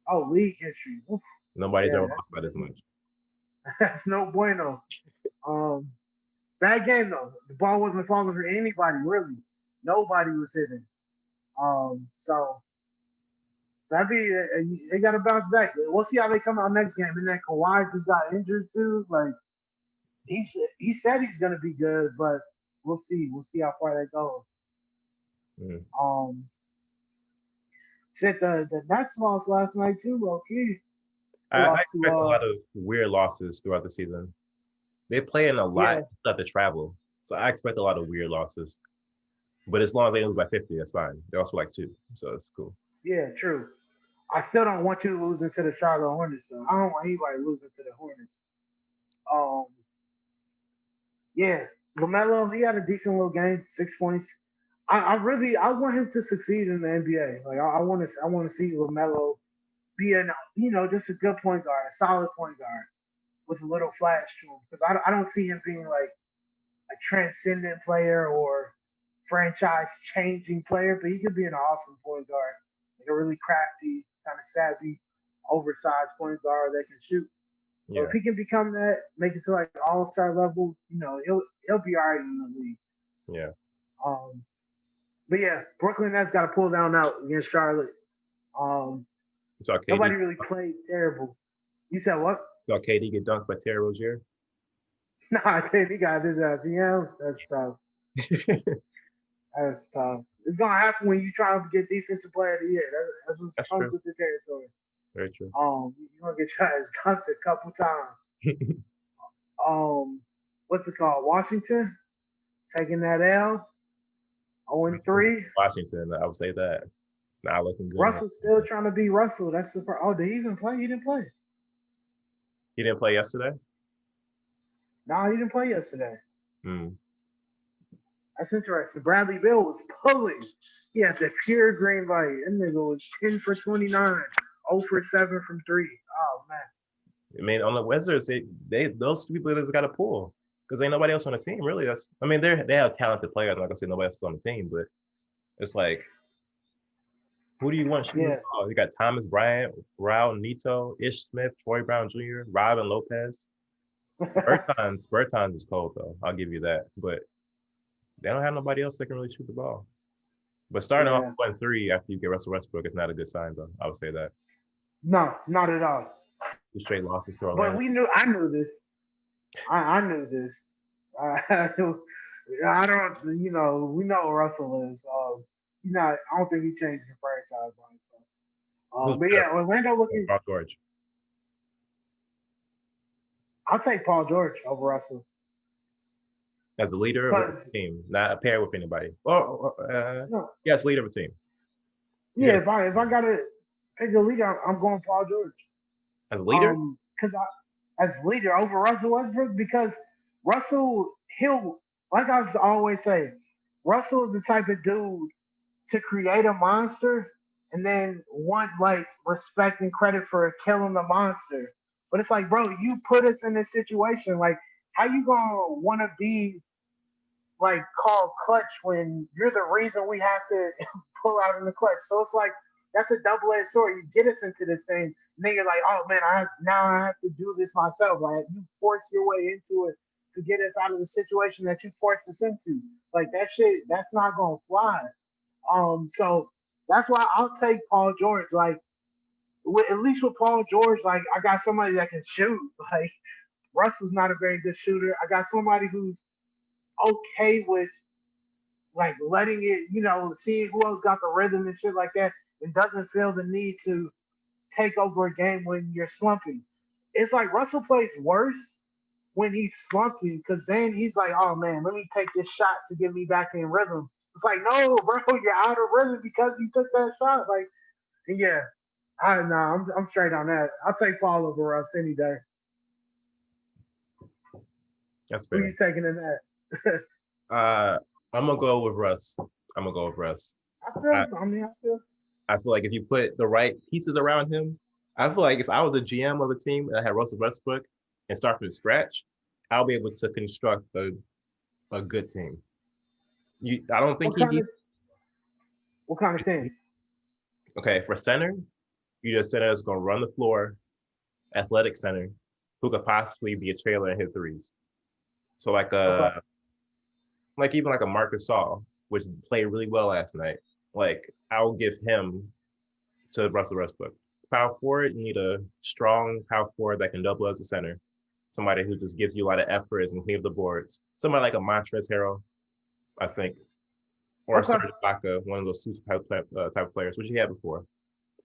Speaker 2: Oh, league history. Oof.
Speaker 1: Nobody's ever talked about this much.
Speaker 2: That's no bueno. Bad game though. The ball wasn't falling for anybody really. Nobody was hitting. So that'd be they got to bounce back. We'll see how they come out next game. And then Kawhi just got injured too. Like he said he's gonna be good, but we'll see. We'll see how far that goes.
Speaker 1: Mm.
Speaker 2: Um, Shit, the Nets lost last night too, low key. They
Speaker 1: I
Speaker 2: lost to
Speaker 1: expect a lot of weird losses throughout the season. They play in a lot,
Speaker 2: yeah,
Speaker 1: have to travel, so I expect a lot of weird losses. But as long as they lose by 50, that's fine. They also like two, so it's cool.
Speaker 2: yeah, true. I still don't want you losing to the Charlotte Hornets. Though. I don't want anybody losing to the Hornets. Um, yeah, Lamelo, he had a decent little game, 6 points. I want him to succeed in the NBA. Like I want to see Lamelo be just a good point guard, a solid point guard with a little flash to him. Because I don't see him being like a transcendent player or franchise changing player, but he could be an awesome point guard, like a really crafty, kind of savvy, oversized point guard that can shoot. So if
Speaker 1: Yeah,
Speaker 2: he can become that, make it to like all star level, he'll be all right in the league.
Speaker 1: yeah.
Speaker 2: Um, but yeah, Brooklyn Nets got to pull down out against Charlotte. Um,
Speaker 1: You saw
Speaker 2: Nobody
Speaker 1: KD.
Speaker 2: really played terrible. You said what?
Speaker 1: Saw KD get dunked by Terry Rozier.
Speaker 2: Nah, I think he got his ass. Yeah, that's tough. That's tough. It's gonna happen when you try to get defensive player of the year. That's what
Speaker 1: That's
Speaker 2: comes
Speaker 1: true.
Speaker 2: with the territory.
Speaker 1: Very true.
Speaker 2: You're gonna get your ass dunked a couple times. Um, what's it called? Washington taking that L. 0-3.
Speaker 1: Washington, I would say that it's not looking good in
Speaker 2: Russell's still
Speaker 1: Washington.
Speaker 2: trying to be Russell. That's the oh, did he even play? He didn't play.
Speaker 1: He didn't play yesterday.
Speaker 2: No, he didn't play yesterday.
Speaker 1: Hmm.
Speaker 2: That's interesting. Bradley Bill was pulling. He had the pure green light. That nigga was 10 for 29, 0 for 7 from three. Oh man.
Speaker 1: I mean, on the Wizards, they those people just got to pull because ain't nobody else on the team really. That's I mean, they have talented players. Like I said, nobody else is on the team, but it's like who do you want shooting the
Speaker 2: Yeah.
Speaker 1: ball? You got Thomas Bryant, Raul Neto, Ish Smith, Troy Brown Jr., Robin Lopez. Bertans is cold though. I'll give you that, but they don't have nobody else that can really shoot the ball. But starting off
Speaker 2: Yeah.
Speaker 1: 1-3 after you get Russell Westbrook is not a good sign though. I would say that
Speaker 2: No, not at all.
Speaker 1: two straight losses to
Speaker 2: But
Speaker 1: Orlando.
Speaker 2: I knew this. I knew this. I don't, we know what Russell is. I don't think he changed the franchise on himself.
Speaker 1: Who's
Speaker 2: But
Speaker 1: better,
Speaker 2: yeah, Orlando looking.
Speaker 1: Paul George?
Speaker 2: I'll take Paul George over Russell
Speaker 1: As a leader of a
Speaker 2: because
Speaker 1: team, not a pair with anybody. Well,
Speaker 2: no,
Speaker 1: yes, leader of a team. You
Speaker 2: yeah.
Speaker 1: got
Speaker 2: If I gotta pick a leader, I'm going Paul George.
Speaker 1: as a leader.
Speaker 2: Because as leader over Russell Westbrook, because Russell he'll like I always say, Russell is the type of dude to create a monster and then want like respect and credit for killing the monster. But it's like, bro, you put us in this situation. Like, how you gonna want to be like called clutch when you're the reason we have to pull out in the clutch? So it's like that's a double-edged sword. You get us into this thing, and then you're like, oh man, now I have to do this myself. Like you force your way into it to get us out of the situation that you forced us into. Like that shit, that's not gonna fly. So that's why I'll take Paul George. Like at least with Paul George, like I got somebody that can shoot. Like Russell's not a very good shooter. I got somebody who's okay with like letting it, seeing who else got the rhythm and shit like that, and doesn't feel the need to take over a game when you're slumping. It's like Russell plays worse when he's slumping because then he's like, oh man, let me take this shot to get me back in rhythm. It's like, no, bro, you're out of rhythm because you took that shot. Like, yeah, I'm straight on that. I'll take Paul over Russ any day.
Speaker 1: That's
Speaker 2: Who
Speaker 1: fair.
Speaker 2: you taking in that?
Speaker 1: Uh, I'm gonna go with Russ. I'm gonna go with Russ. I,
Speaker 2: I feel.
Speaker 1: I feel like if you put the right pieces around him, I feel like if I was a GM of a team and I had Russell Westbrook and start from scratch, I'll be able to construct a good team. I don't think
Speaker 2: What
Speaker 1: he
Speaker 2: kind
Speaker 1: needs.
Speaker 2: of what kind of team?
Speaker 1: Okay, for center, you just center that's gonna run the floor, athletic center, who could possibly be a trailer and hit threes. So
Speaker 2: Okay.
Speaker 1: like even like a Marcus Saul. which played really well last night. Like I'll give him to Russell Westbrook. Power forward, you need a strong power forward that can double as a center. Somebody who just gives you a lot of effort and clean up the boards. Somebody like a Montrezl Harrell, I think, or a
Speaker 2: Okay.
Speaker 1: Serge Ibaka, one of those super type of players, which he had before.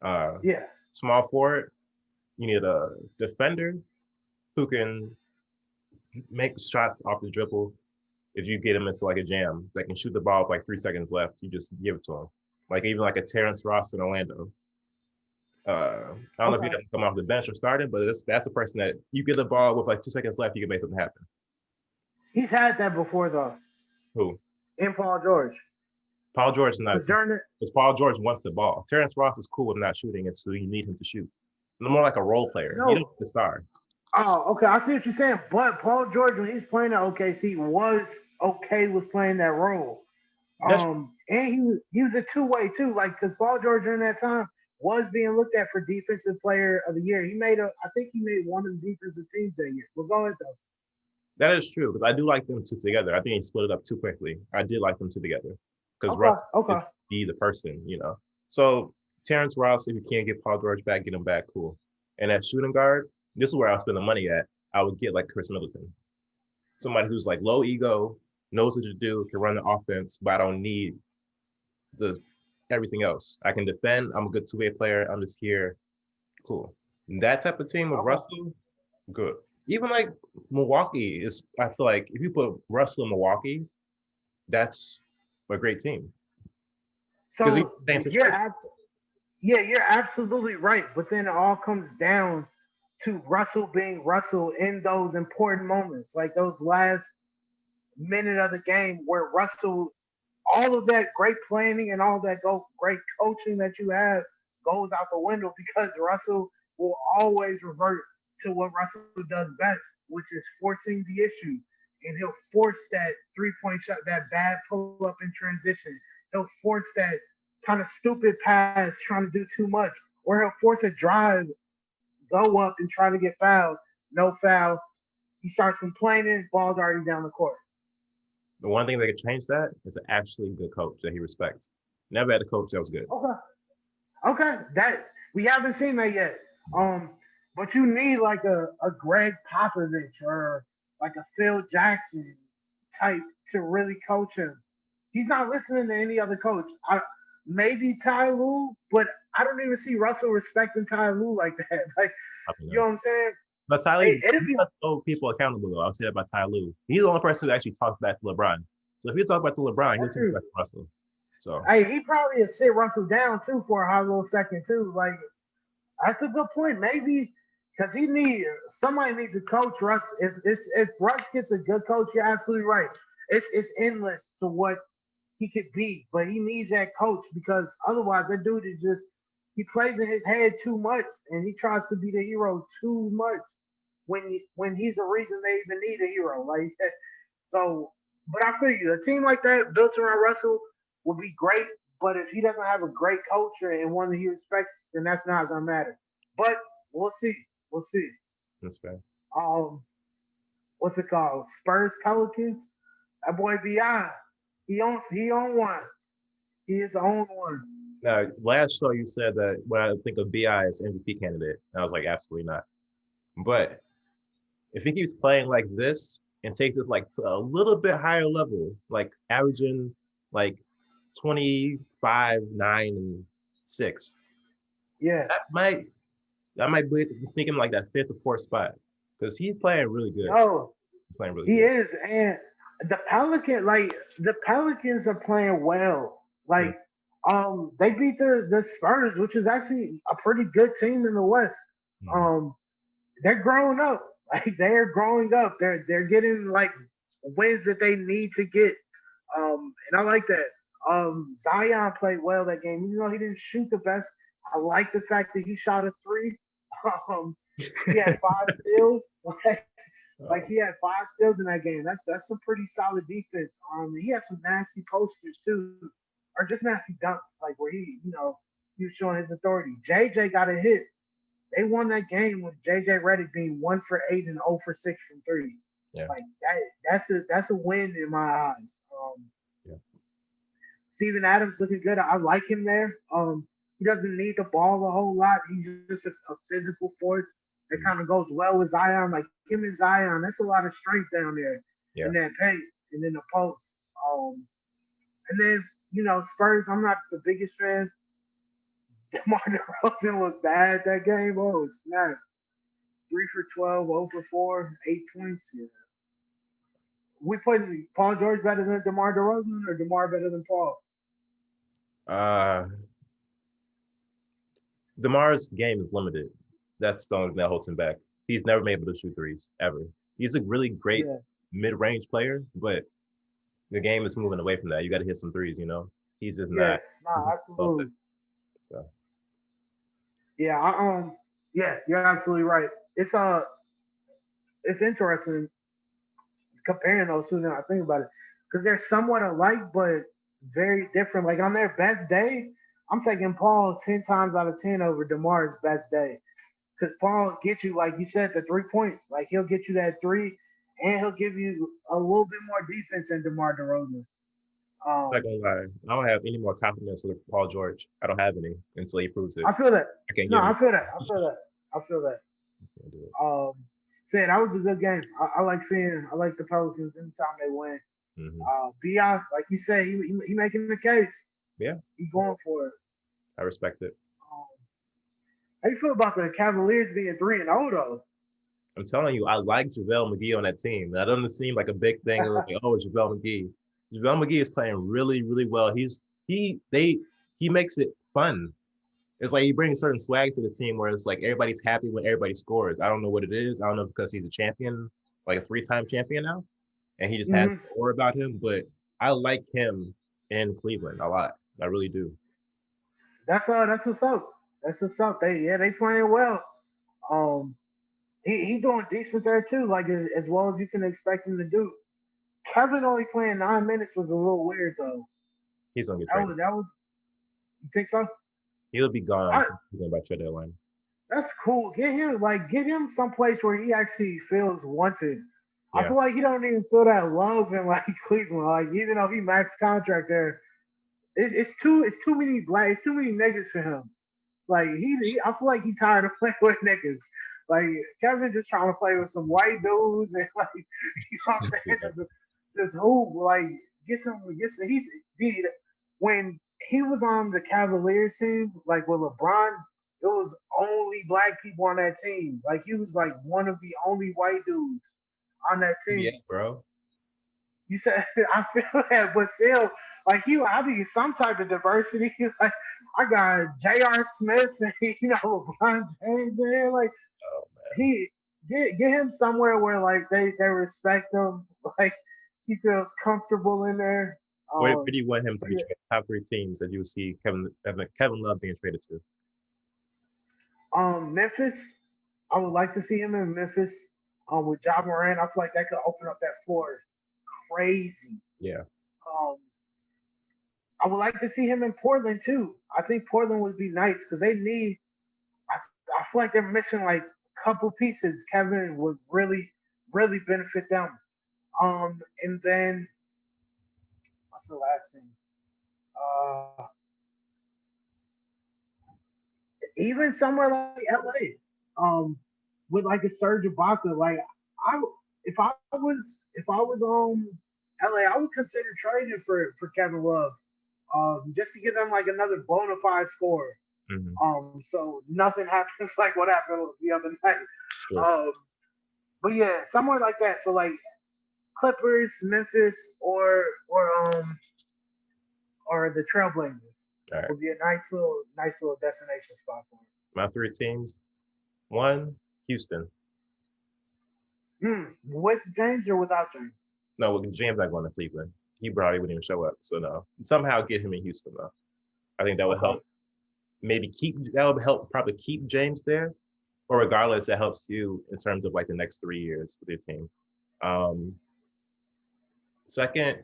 Speaker 1: Uh,
Speaker 2: Yeah.
Speaker 1: Small forward, you need a defender who can make shots off the dribble. If you get him into like a jam, that can shoot the ball with like 3 seconds left, you just give it to him. Like even like a Terrence Ross in Orlando. I don't know if he
Speaker 2: Okay.
Speaker 1: doesn't come off the bench or starting, but that's a person that you get the ball with like 2 seconds left, you can make something happen.
Speaker 2: He's had that before though.
Speaker 1: Who?
Speaker 2: In Paul George.
Speaker 1: Paul George is not a
Speaker 2: Because
Speaker 1: team.
Speaker 2: during the
Speaker 1: Because Paul George wants the ball. Terrence Ross is cool with not shooting it, so you need him to shoot. More like a role player. You don't
Speaker 2: no.
Speaker 1: need the star.
Speaker 2: Oh, okay. I see what you're saying. But Paul George, when he's playing at OKC, was okay with playing that role.
Speaker 1: That's
Speaker 2: And he was a two-way too. Like because Paul George during that time was being looked at for defensive player of the year. I think he made one of the defensive teams that year. Well, go ahead though.
Speaker 1: that is true because I do like them two together. I think they split it up too quickly. I did like them two together because
Speaker 2: Okay,
Speaker 1: Russ is
Speaker 2: okay,
Speaker 1: be the person. So Terrence Ross, if you can't get Paul George back, get him back, cool. And at shooting guard, this is where I'll spend the money at. I would get like Chris Middleton, somebody who's like low ego, knows what to do, can run the offense, but I don't need the everything else. I can defend. I'm a good two-way player. I'm just here. Cool. That type of team with
Speaker 2: okay.
Speaker 1: Russell, good. Even like Milwaukee is, I feel like if you put Russell in Milwaukee, that's a great team because he's
Speaker 2: So
Speaker 1: the same
Speaker 2: you're
Speaker 1: situation.
Speaker 2: yeah, you're absolutely right. But then it all comes down to Russell being Russell in those important moments, like those last minute of the game where Russell, all of that great planning and all that great coaching that you have goes out the window because Russell will always revert to what Russell does best, which is forcing the issue. And he'll force that 3 point shot, that bad pull up in transition. He'll force that kind of stupid pass trying to do too much, or he'll force a drive, go up and try to get fouled, no foul. He starts complaining, ball's already down the court.
Speaker 1: The one thing that could change that is an actually good coach that he respects. Never had a coach that was good.
Speaker 2: Okay. Okay, that we haven't seen that yet. But you need like a Greg Popovich or like a Phil Jackson type to really coach him. He's not listening to any other coach. Maybe Ty Lue, but I don't even see Russell respecting Ty Lue like that. Like,
Speaker 1: Probably
Speaker 2: you know
Speaker 1: not.
Speaker 2: what I'm saying?
Speaker 1: But Ty Lue,
Speaker 2: It'd
Speaker 1: he
Speaker 2: be
Speaker 1: does hold people accountable though. I'll say that about Ty Lue. He's the only person who actually talks back to LeBron. So if you talk back to LeBron, he'll
Speaker 2: that's
Speaker 1: talk
Speaker 2: true.
Speaker 1: back to Russell. So
Speaker 2: Hey, he probably has sit Russell down too for a hot little second too. Like that's a good point. Maybe because somebody needs to coach Russ. If Russ gets a good coach, you're absolutely right. It's endless to what he could be, but he needs that coach because otherwise that dude is just he plays in his head too much and he tries to be the hero too much when he's the reason they even need a hero. Like so, but I feel you. A team like that built around Russell would be great. But if he doesn't have a great culture and one that he respects, then that's not gonna matter. But we'll see. We'll see.
Speaker 1: that's fair.
Speaker 2: Um, what's it called? Spurs Pelicans. That boy Bi. He on one. He is on one.
Speaker 1: Now, last show you said that when I think of Bi as MVP candidate, and I was like, absolutely not. But if he keeps playing like this and takes it like to a little bit higher level, like averaging like 25, 9, and 6,
Speaker 2: Yeah.
Speaker 1: that might be sneak him like that fifth or fourth spot because he's playing really good.
Speaker 2: Yo,
Speaker 1: He's playing really
Speaker 2: he
Speaker 1: good.
Speaker 2: is. And the Pelicans are playing well.
Speaker 1: Mm,
Speaker 2: Like, they beat the Spurs, which is actually a pretty good team in the West.
Speaker 1: mm.
Speaker 2: Um, they're growing up. Like they're growing up. They're getting like wins that they need to get. And I like that. Zion played well that game. Even though he didn't shoot the best, I like the fact that he shot a three. Um, he had five steals. Like
Speaker 1: Oh,
Speaker 2: he had five steals in that game. That's some pretty solid defense. He had some nasty posters too, or just nasty dunks, like where he was showing his authority. JJ got a hit. They won that game with JJ Redick being 1 for 8 and 0 for 6 from three.
Speaker 1: yeah,
Speaker 2: Like that's a win in my eyes.
Speaker 1: yeah.
Speaker 2: Steven Adams looking good. I like him there. He doesn't need the ball a whole lot. He's just a physical force that kind of goes well with Zion. Like him and Zion, that's a lot of strength down there in
Speaker 1: Yeah.
Speaker 2: that paint and in the post. And then Spurs. I'm not the biggest fan. DeMar DeRozan looked bad that game. Oh snap! 3 for 12, 0 for 4, 8 points. Yeah. We putting Paul George better than DeMar DeRozan or DeMar better than Paul?
Speaker 1: Uh, DeMar's game is limited. That's the only thing that holds him back. He's never been able to shoot threes ever. He's a really great
Speaker 2: Yeah,
Speaker 1: mid-range player, but the game is moving away from that. You got to hit some threes. He's just
Speaker 2: yeah,
Speaker 1: not. He's
Speaker 2: no,
Speaker 1: not above it.
Speaker 2: absolutely.
Speaker 1: So,
Speaker 2: Yeah, yeah, you're absolutely right. It's interesting comparing those two. Now I think about it, because they're somewhat alike, but very different. Like on their best day, I'm taking Paul 10 times out of 10 over Demar's best day, because Paul gets you, like you said, the 3 points. Like he'll get you that three, and he'll give you a little bit more defense than DeMar DeRozan.
Speaker 1: I'm not
Speaker 2: Um,
Speaker 1: gonna lie. I don't have any more confidence with Paul George. I don't have any until he proves it.
Speaker 2: I feel that.
Speaker 1: I can't
Speaker 2: No,
Speaker 1: give
Speaker 2: I
Speaker 1: him.
Speaker 2: feel that. I feel that. I feel that.
Speaker 1: Can't do it.
Speaker 2: Said that was a good game. I like seeing. I like the Pelicans anytime they win.
Speaker 1: Hmm.
Speaker 2: Bi, like you said, he making the case.
Speaker 1: Yeah,
Speaker 2: He going for it.
Speaker 1: I respect it.
Speaker 2: Um, how you feel about the Cavaliers being 3-0 though?
Speaker 1: I'm telling you, I like JaVale McGee on that team. That doesn't seem like a big thing. It was like, oh, JaVale McGee. JaVale McGee is playing really, really well. He makes it fun. It's like he brings certain swag to the team where it's like everybody's happy when everybody scores. I don't know what it is. I don't know if because he's a champion, like a 3-time champion now, and he just has
Speaker 2: hmm
Speaker 1: aura about him. But I like him in Cleveland a lot. I really do.
Speaker 2: That's what's up. That's what's up. They playing well. Um, he doing decent there too. Like as well as you can expect him to do. Kevin only playing 9 minutes was a little weird though.
Speaker 1: He's gonna get
Speaker 2: That
Speaker 1: traded.
Speaker 2: was that was. You think so?
Speaker 1: He'll be gone.
Speaker 2: I,
Speaker 1: By trade deadline.
Speaker 2: That's cool. Get him someplace where he actually feels wanted. I
Speaker 1: Yeah.
Speaker 2: feel like he don't even feel that love in like Cleveland. Like even though he max contract there, it's too many niggas for him. Like I feel like he tired of playing with niggas. Like Kevin just trying to play with some white dudes and like what I'm saying, just hoop, like get some when he was on the Cavaliers team, like with LeBron, it was only black people on that team. Like he was like one of the only white dudes on that
Speaker 1: Yeah,
Speaker 2: team.
Speaker 1: bro.
Speaker 2: You said I feel that, but still, like I need some type of diversity. Like I got J.R. Smith and LeBron James in here. Like
Speaker 1: Oh,
Speaker 2: he get him somewhere where like they respect him. Like he feels comfortable in there.
Speaker 1: where do you want him to
Speaker 2: But
Speaker 1: be
Speaker 2: yeah,
Speaker 1: traded? Top three teams that you would see Kevin Love being traded to.
Speaker 2: Memphis. I would like to see him in Memphis. With Ja Moran, I feel like that could open up that floor crazy.
Speaker 1: Yeah.
Speaker 2: Um, I would like to see him in Portland too. I think Portland would be nice because they need. I, I feel like they're missing like a couple pieces. Kevin would really benefit them. And then what's the last thing? Uh, Even somewhere like LA, with like a Serge Ibaka, like I if I was LA, I would consider trading for Kevin Love, just to give them like another bona fide scorer.
Speaker 1: Hmm.
Speaker 2: So nothing happens like what happened the other night.
Speaker 1: Sure.
Speaker 2: Um, but yeah, somewhere like that. So like Clippers, Memphis, or the Trailblazers
Speaker 1: All right.
Speaker 2: would be a nice little destination spot for him.
Speaker 1: My three teams. One, Houston.
Speaker 2: With James or without James?
Speaker 1: No, well, James not going to Cleveland. He probably wouldn't even show up. So no. Somehow get him in Houston though. I think that would
Speaker 2: Okay.
Speaker 1: help. That would help probably keep James there. Or regardless, it helps you in terms of like the next 3 years with your team. Um, Second,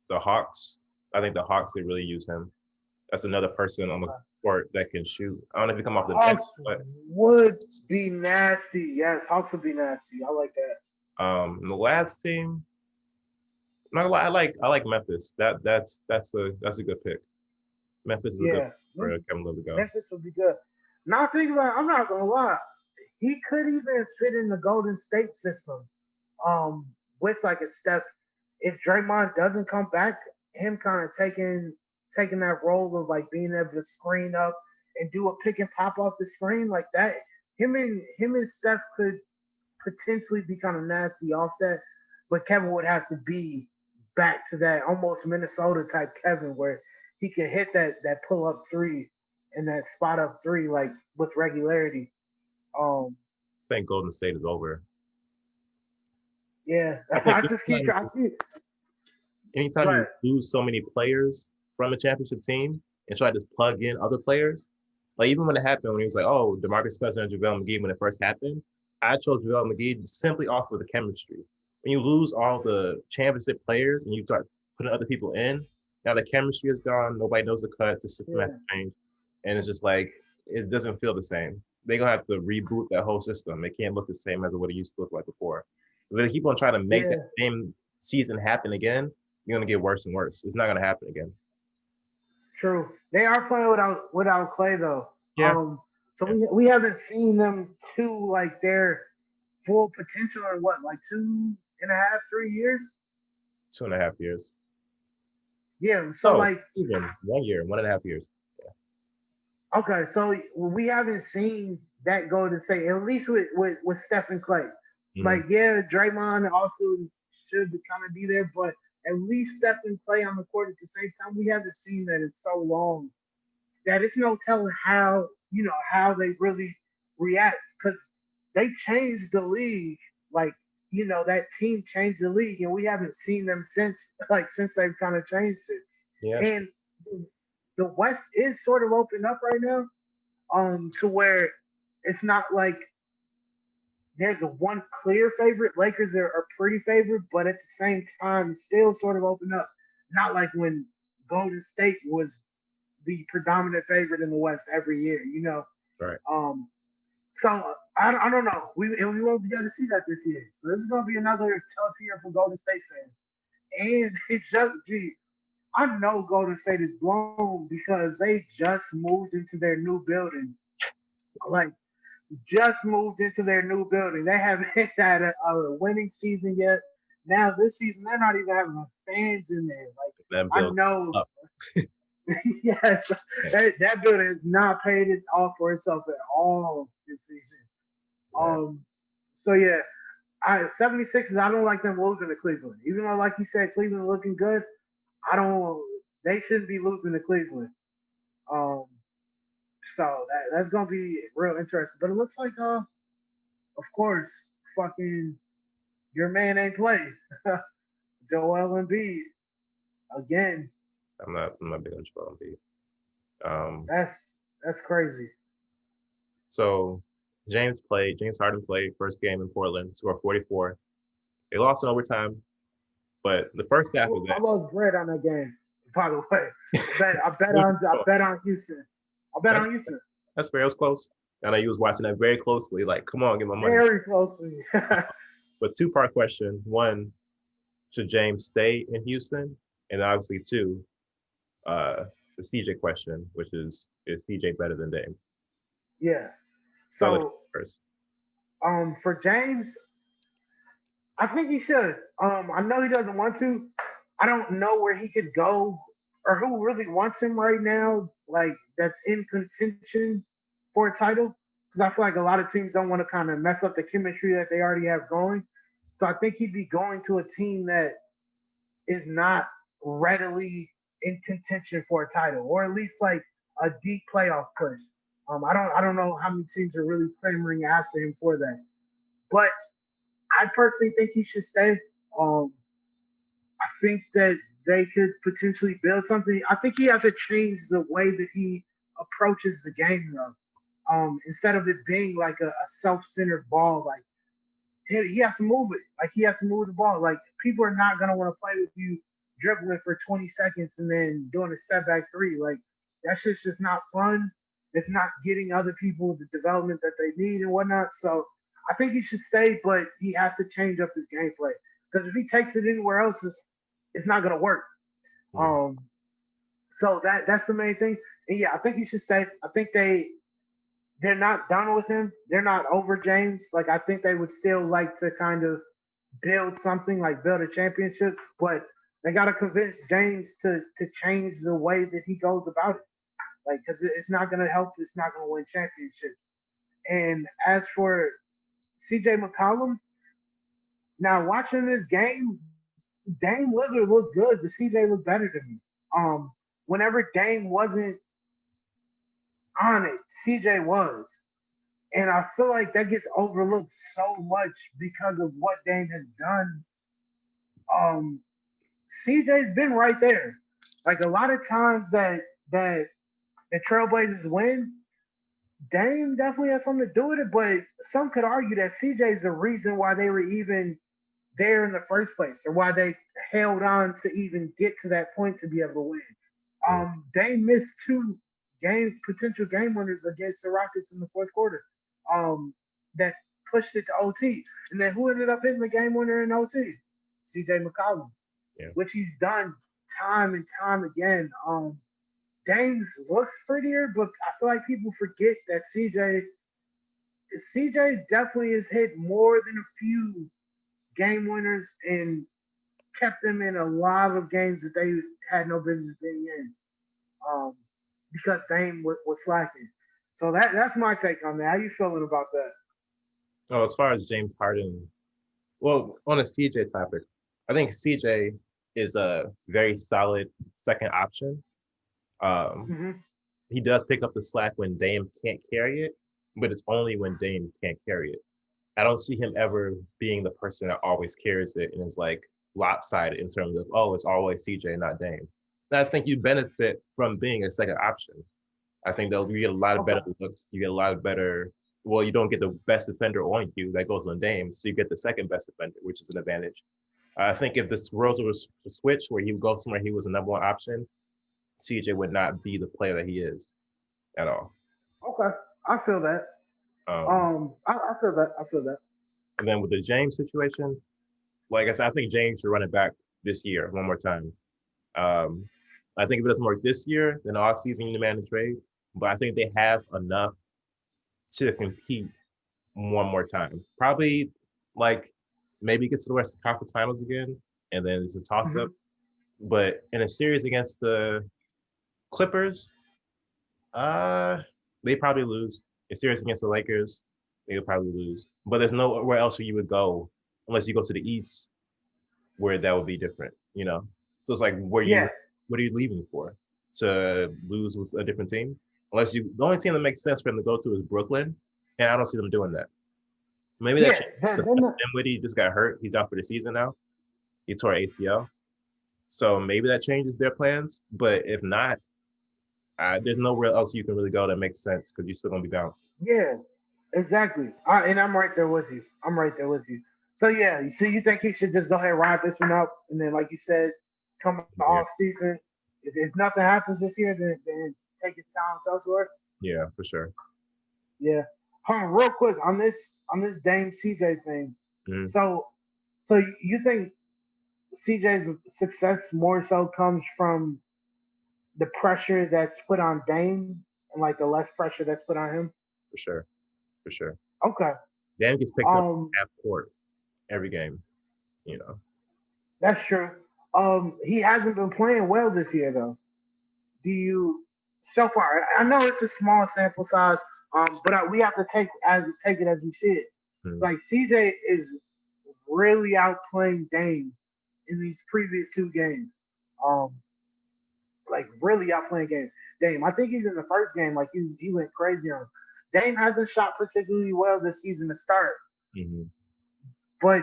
Speaker 1: the Hawks. I think the Hawks could really use him. That's another person on the
Speaker 2: Okay.
Speaker 1: court that can shoot. I don't know if he come off the bench,
Speaker 2: Hawks
Speaker 1: but
Speaker 2: would be nasty. Yes, Hawks would be nasty. I like that.
Speaker 1: the last team, Not a lot. I like Memphis. That's a good pick. Memphis is a good
Speaker 2: Yeah,
Speaker 1: pick for Kevin Love to go.
Speaker 2: Memphis would be good. Now thinking about, I'm not gonna lie, he could even fit in the Golden State system. With like a Steph, if Draymond doesn't come back, him kind of taking that role of like being able to screen up and do a pick and pop off the screen like that. Him and Steph could potentially be kind of nasty off that, but Kevin would have to be back to that almost Minnesota type Kevin where he can hit that pull up three and that spot up three like with regularity. Um,
Speaker 1: I think Golden State is over.
Speaker 2: yeah,
Speaker 1: I think
Speaker 2: I just keep trying.
Speaker 1: anytime you
Speaker 2: But
Speaker 1: lose so many players from a championship team and try to just plug in other players, like even when it happened, when he was like, "Oh, DeMarcus Cousins and JaVale McGee," when it first happened, I chose JaVale McGee simply off of the chemistry. When you lose all the championship players and you start putting other people in, now the chemistry is gone. Nobody knows the cut. The system has
Speaker 2: yeah,
Speaker 1: to change, and it's just like it doesn't feel the same. They're gonna have to reboot that whole system. It can't look the same as what it used to look like before. If they keep on trying to make that
Speaker 2: yeah,
Speaker 1: same season happen again, you're gonna get worse and worse. It's not gonna happen again.
Speaker 2: true. They are playing without Clay though.
Speaker 1: Yeah,
Speaker 2: So
Speaker 1: yeah.
Speaker 2: we haven't seen them to like their full potential in what like 2.5, 3 years.
Speaker 1: 2.5 years.
Speaker 2: Yeah. So
Speaker 1: Oh,
Speaker 2: like
Speaker 1: even 1 year, 1.5 years.
Speaker 2: okay, so we haven't seen that go to say at least with Stephen Clay.
Speaker 1: Mm-hmm.
Speaker 2: Like yeah, Draymond also should kind of be there, but at least Stephen Clay on the court at the same time. We haven't seen that in so long that it's no telling how how they really react because they changed the league. Like that team changed the league, and we haven't seen them since they've kind of changed it.
Speaker 1: Yeah,
Speaker 2: And the West is sort of opened up right now, to where it's not like there's a one clear favorite. Lakers are pretty favored, but at the same time, it's still sort of open up. Not like when Golden State was the predominant favorite in the West every year.
Speaker 1: right.
Speaker 2: Um, so I don't know. We won't be able to see that this year. So this is gonna be another tough year for Golden State fans. And it's just I know Golden State is blown because they just moved into their new building. Like just moved into their new building. They haven't had a winning season yet. Now this season they're not even having fans in there. Like
Speaker 1: That
Speaker 2: I
Speaker 1: build
Speaker 2: know
Speaker 1: up.
Speaker 2: yes,
Speaker 1: Yeah,
Speaker 2: that building has not paid it off for itself at all this season.
Speaker 1: yeah.
Speaker 2: Um, so yeah, 76ers, I don't like them losing to Cleveland. Even though, like you said, Cleveland looking good, I don't. They shouldn't be losing to Cleveland. Um, so that's gonna be real interesting. But it looks like, of course, fucking your man ain't played. Joel Embiid again.
Speaker 1: I'm not big on Joel Embiid. Um,
Speaker 2: That's crazy.
Speaker 1: so James Harden played first game in Portland, scored 44. They lost in overtime, but the first half of
Speaker 2: I
Speaker 1: that,
Speaker 2: lost bread on that game. By the way, I bet on Houston. I bet
Speaker 1: that's
Speaker 2: on Houston
Speaker 1: that's fair. It was close. And I was watching that very closely. Like, come on, get my money.
Speaker 2: very closely.
Speaker 1: But two-part question: one, should James stay in Houston? And obviously, two, the CJ question, which is CJ better than Dame?
Speaker 2: Yeah.
Speaker 1: So I'll let you
Speaker 2: So
Speaker 1: first.
Speaker 2: for James, I think he should. I know he doesn't want to. I don't know where he could go or who really wants him right now. Like that's in contention for a title because I feel like a lot of teams don't want to kind of mess up the chemistry that they already have going. So I think he'd be going to a team that is not readily in contention for a title, or at least like a deep playoff push. I don't know how many teams are really clamoring after him for that. But I personally think he should stay. Um, I think that they could potentially build something. I think he has to change the way that he approaches the game, though. Instead of it being like a self-centered ball, like he has to move it. Like he has to move the ball. Like people are not gonna want to play with you dribbling for 20 seconds and then doing a step back three. Like that shit's just not fun. It's not getting other people the development that they need and whatnot. So I think he should stay, but he has to change up his gameplay. Because if he takes it anywhere else, it's not gonna work.
Speaker 1: Mm.
Speaker 2: Um, so that's the main thing. And yeah, I think you should say. I think they're not done with him. They're not over James. Like I think they would still like to kind of build something, like build a championship, but they got to convince James to change the way that he goes about it. Like because it's not going to help. It's not going to win championships. And as for CJ McCollum, now watching this game, Dame Lillard looked good, but CJ looked better than me. Um, Whenever Dame wasn't on it, CJ was. And I feel like that gets overlooked so much because of what Dame has done. Um, CJ's been right there. Like a lot of times that the Trailblazers win, Dame definitely has something to do with it. But some could argue that CJ's the reason why they were even there in the first place, or why they held on to even get to that point to be able to win.
Speaker 1: Mm.
Speaker 2: Dame missed two potential game winners against the Rockets in the fourth quarter. That pushed it to OT, and then who ended up hitting the game winner in OT? CJ McCollum,
Speaker 1: Yeah.
Speaker 2: which he's done time and time again. Dame's looks prettier, but I feel like people forget that CJ definitely has hit more than a few game winners and kept them in a lot of games that they had no business being in, um, because Dame was slacking. So that's my take on that. How you feeling about that?
Speaker 1: Oh, as far as James Harden, well, on a CJ topic, I think CJ is a very solid second option. Um,
Speaker 2: Mm-hmm.
Speaker 1: he does pick up the slack when Dame can't carry it, but it's only when Dame can't carry it. I don't see him ever being the person that always carries it and is like lopsided in terms of, oh, it's always CJ, not Dame. And I think you benefit from being a second option. I think you get a lot of
Speaker 2: Okay.
Speaker 1: better looks. You get a lot of better. Well, you don't get the best defender on you that goes on Dame, so you get the second best defender, which is an advantage. I think if this roles was to switch where he would go somewhere he was the number one option, CJ would not be the player that he is at all.
Speaker 2: Okay. I feel that.
Speaker 1: Um,
Speaker 2: I feel that. I feel that.
Speaker 1: and then with the James situation, like I said, I think James should run it back this year one more time. Um, I think if it doesn't work this year, then off season you demand a trade. But I think they have enough to compete one more time. Probably like maybe get to the Western Conference Finals again, and then it's a toss up.
Speaker 2: Mm-hmm.
Speaker 1: But in a series against the Clippers, uh, they probably lose. A series against the Lakers, they would probably lose. But there's nowhere else where you would go unless you go to the East, where that would be different. You know, so it's like
Speaker 2: Yeah.
Speaker 1: what are you leaving for? To lose with a different team? Unless the only team that makes sense for them to go to is Brooklyn, and I don't see them doing that. Maybe that
Speaker 2: Yeah.
Speaker 1: changes
Speaker 2: Then,
Speaker 1: because
Speaker 2: then
Speaker 1: Dinwiddie just got hurt. He's out for the season now. He tore ACL. So maybe that changes their plans. But if not, there's nowhere else you can really go that makes sense because you're still going to be bounced.
Speaker 2: yeah. Exactly. And I'm right there with you. I'm right there with you. So yeah, so you think he should just go ahead and ride this one up, and then, like you said, come off
Speaker 1: Yeah,
Speaker 2: season. If nothing happens this year, then take his talents elsewhere.
Speaker 1: yeah, for sure.
Speaker 2: Yeah. Hold on, real quick on this Dame CJ thing.
Speaker 1: Mm,
Speaker 2: So you think CJ's success more so comes from the pressure that's put on Dame and like the less pressure that's put on him?
Speaker 1: for sure, for sure.
Speaker 2: Okay.
Speaker 1: Dan gets picked up
Speaker 2: Um,
Speaker 1: half court every game. You know,
Speaker 2: that's true. He hasn't been playing well this year though. Do you so far? I know it's a small sample size, but we have to take it as we see it.
Speaker 1: mm,
Speaker 2: Like CJ is really outplaying Dame in these previous two games. Um, like really outplaying Dame. I think even in the first game, like he went crazy on him. Dame hasn't shot particularly well this season to start,
Speaker 1: hmm.
Speaker 2: but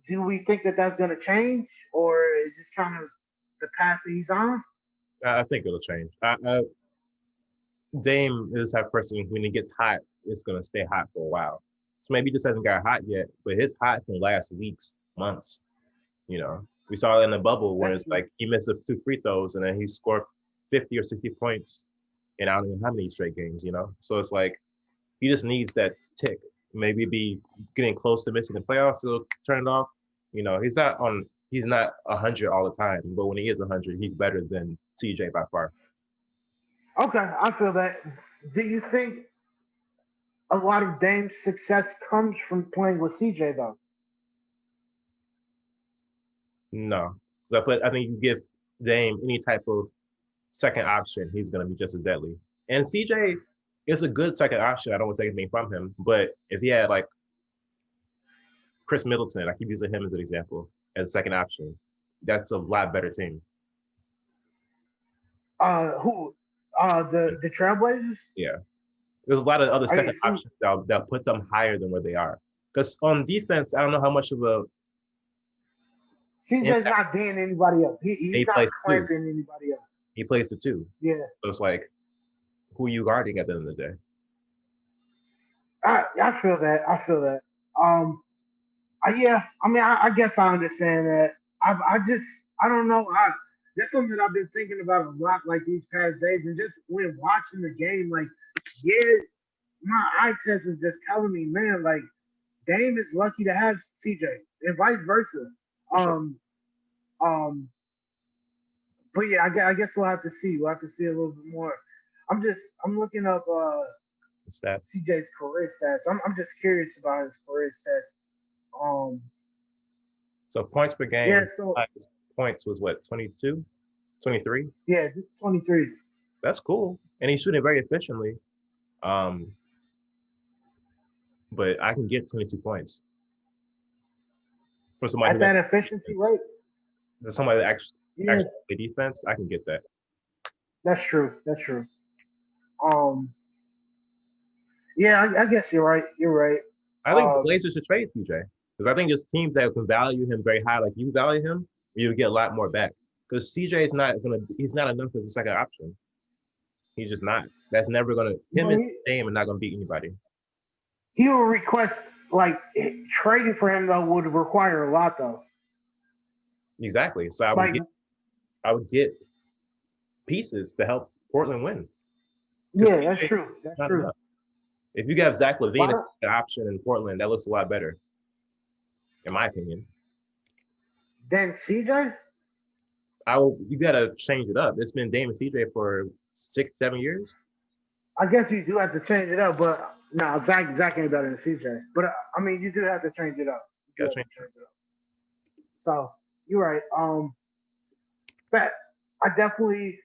Speaker 2: do we think that that's going to change, or is this kind of the path that he's on?
Speaker 1: I think it'll change. Dame is that person when he gets hot, it's gonna stay hot for a while. So maybe he just hasn't got hot yet, but his hot can last weeks, months. You know, we saw it in the bubble where
Speaker 2: That's
Speaker 1: it's like he missed the two free throws and then he scored 50 or 60 points in I don't know how many straight games. You know, so it's like he just needs that tick. Maybe be getting close to missing the playoffs, so turn it off. You know, he's not on. he's not 100 all the time, but when he is 100, he's better than CJ by far.
Speaker 2: Okay, I feel that. Do you think a lot of Dame's success comes from playing with CJ though?
Speaker 1: No, so I think you give Dame any type of second option, he's going to be just as deadly. And CJ is a good second option. I don't want to take anything from him, but if he had like Chris Middleton, I keep using him as an example as a second option, that's a lot better team.
Speaker 2: Who? The Trailblazers.
Speaker 1: Yeah, there's a lot of other
Speaker 2: Hey,
Speaker 1: second
Speaker 2: see,
Speaker 1: options that put them higher than where they are. Because on defense, I don't know how much of a
Speaker 2: CJ's
Speaker 1: impact
Speaker 2: not D'ing anybody up. He's
Speaker 1: he
Speaker 2: not
Speaker 1: plays too.
Speaker 2: clamping anybody up.
Speaker 1: He plays the two,
Speaker 2: Yeah,
Speaker 1: so it's like who are you guarding at the end of the day?
Speaker 2: I feel that. I feel that. Um, yeah. I mean, I guess I understand that. I just I don't know. That's something that I've been thinking about a lot, like these past days, and just when watching the game, like yeah, my eye test is just telling me, man, like Dame is lucky to have CJ and vice versa.
Speaker 1: For sure.
Speaker 2: Um, um, but yeah, I guess we'll have to see. We'll have to see a little bit more. I'm looking up
Speaker 1: Stats.
Speaker 2: CJ's career stats. I'm just curious about his career stats. Um,
Speaker 1: So points per
Speaker 2: yeah,
Speaker 1: game,
Speaker 2: so
Speaker 1: points was what, 22, 23?
Speaker 2: yeah, 23.
Speaker 1: That's cool. And he's shooting very efficiently. Um, but I can get 22 points for somebody
Speaker 2: At
Speaker 1: who
Speaker 2: that efficiency rate,
Speaker 1: somebody that
Speaker 2: yeah,
Speaker 1: actually play defense. I can get that.
Speaker 2: that's true. That's true. Um, yeah, I guess you're right. You're right.
Speaker 1: I think the
Speaker 2: Um,
Speaker 1: Blazers should trade CJ because I think just teams that can value him very high, like you value him, you get a lot more back. Because CJ is not gonna, he's not enough as a second option. He's just not. That's never gonna. Him
Speaker 2: but
Speaker 1: and Dame are not gonna beat anybody.
Speaker 2: he will request like trading for him though would require a lot though.
Speaker 1: Exactly. So
Speaker 2: Like
Speaker 1: I would get pieces to help Portland win. Because
Speaker 2: yeah, that's
Speaker 1: CJ
Speaker 2: true. That's
Speaker 1: not
Speaker 2: true.
Speaker 1: enough. If you got Zach
Speaker 2: Why
Speaker 1: LaVine as
Speaker 2: don't,
Speaker 1: an option in Portland, that looks a lot better, in my opinion.
Speaker 2: then CJ?
Speaker 1: You gotta change it up. It's been Dame and CJ for 6, 7 years.
Speaker 2: I guess you do have to change it up, but no, Zach ain't better than CJ. But I mean, you do have to change it up. You do
Speaker 1: Gotta
Speaker 2: have to
Speaker 1: change
Speaker 2: change it up. So you're right. But I definitely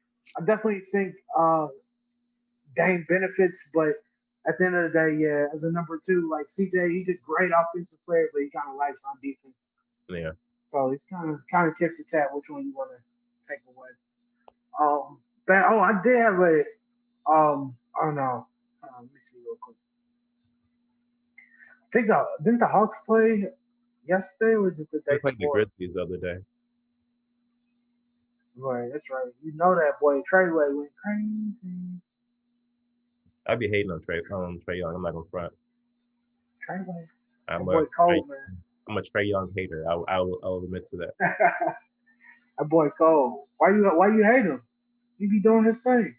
Speaker 2: think Dame benefits, but at the end of the day, yeah, as a number two, like CJ, he's a great offensive player, but he kind of lacks on defense.
Speaker 1: it. Yeah.
Speaker 2: So it's kind of tips for tat which one you want to take away. But I did have a oh no, let me see real quick. I think didn't the Hawks play yesterday or was it the
Speaker 1: They
Speaker 2: day
Speaker 1: played the
Speaker 2: before?
Speaker 1: Grizzlies the other day.
Speaker 2: Right, that's right. You know that boy Treyway went crazy.
Speaker 1: I'd be hating on Trey Young. I'm not gonna front.
Speaker 2: Treyway, that
Speaker 1: I'm a
Speaker 2: boy
Speaker 1: Trey,
Speaker 2: cold man.
Speaker 1: I'm a Trey Young hater. I'll admit to that.
Speaker 2: That boy cold. Why you hate him? He be doing his thing.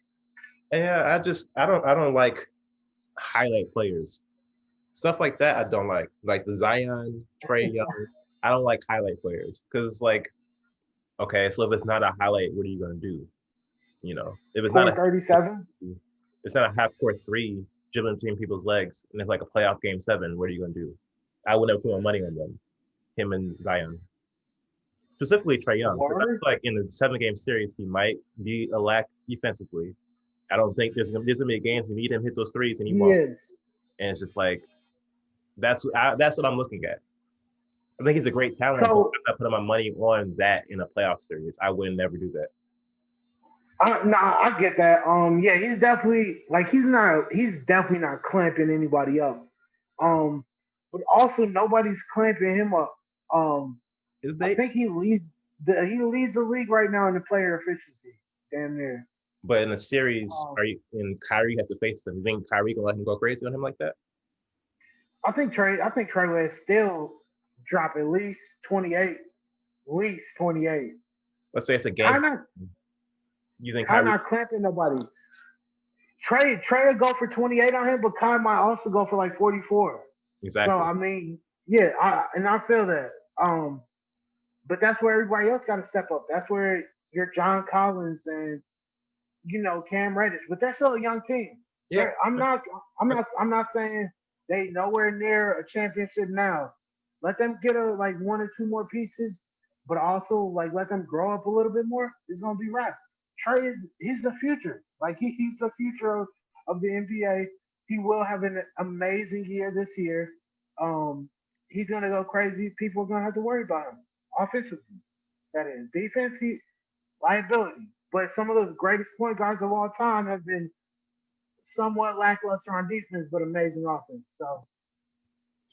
Speaker 1: Yeah, I don't like highlight players. Stuff like that I don't like. Like the Zion, Trey Young. I don't like highlight players because it's like, okay, so if it's not a highlight, what are you gonna do? If it's not
Speaker 2: Score
Speaker 1: a
Speaker 2: 37.
Speaker 1: it's not a half court three dribbling between people's legs, and it's like a playoff game 7. What are you gonna do? I would never put my money on them. Him and Zion, specifically Trey Young, because I feel
Speaker 2: Word.
Speaker 1: like in a 7-game series he might be a lack defensively. I don't think there's gonna be games you need him hit those threes and he
Speaker 2: He
Speaker 1: won't.
Speaker 2: is.
Speaker 1: And it's just like that's what I'm looking at. I think he's a great talent, but
Speaker 2: So
Speaker 1: I'm not putting my money on that in a playoff series. I would never do that.
Speaker 2: I get that. Yeah, he's definitely like he's definitely not clamping anybody up. But also nobody's clamping him up. Um,
Speaker 1: Is
Speaker 2: I
Speaker 1: they?
Speaker 2: think he leads the league right now in the player efficiency. Damn near.
Speaker 1: But in a series,
Speaker 2: Um,
Speaker 1: are you? And Kyrie has to face him. You think Kyrie gonna let him go crazy on him like that?
Speaker 2: I think Trey will still drop at least 28, at least 28.
Speaker 1: Let's say it's a game.
Speaker 2: Kind of,
Speaker 1: You think
Speaker 2: kind
Speaker 1: Kyrie?
Speaker 2: of clamping nobody. Trey will go for 28 on him, but Kai might also go for like 44. So
Speaker 1: Exactly.
Speaker 2: I mean, yeah, and I feel that. but that's where everybody else got to step up. That's where your John Collins and Cam Reddish, but they're still a young team.
Speaker 1: Yeah,
Speaker 2: I'm not saying they nowhere near a championship now. Let them get like one or two more pieces, but also like let them grow up a little bit more. It's gonna be rap. Trey he's the future. Like he's the future of the NBA. He will have an amazing year this year. He's gonna go crazy. People are gonna have to worry about him offensively. That is defense. He liability. But some of the greatest point guards of all time have been somewhat lackluster on defense, but amazing offense. So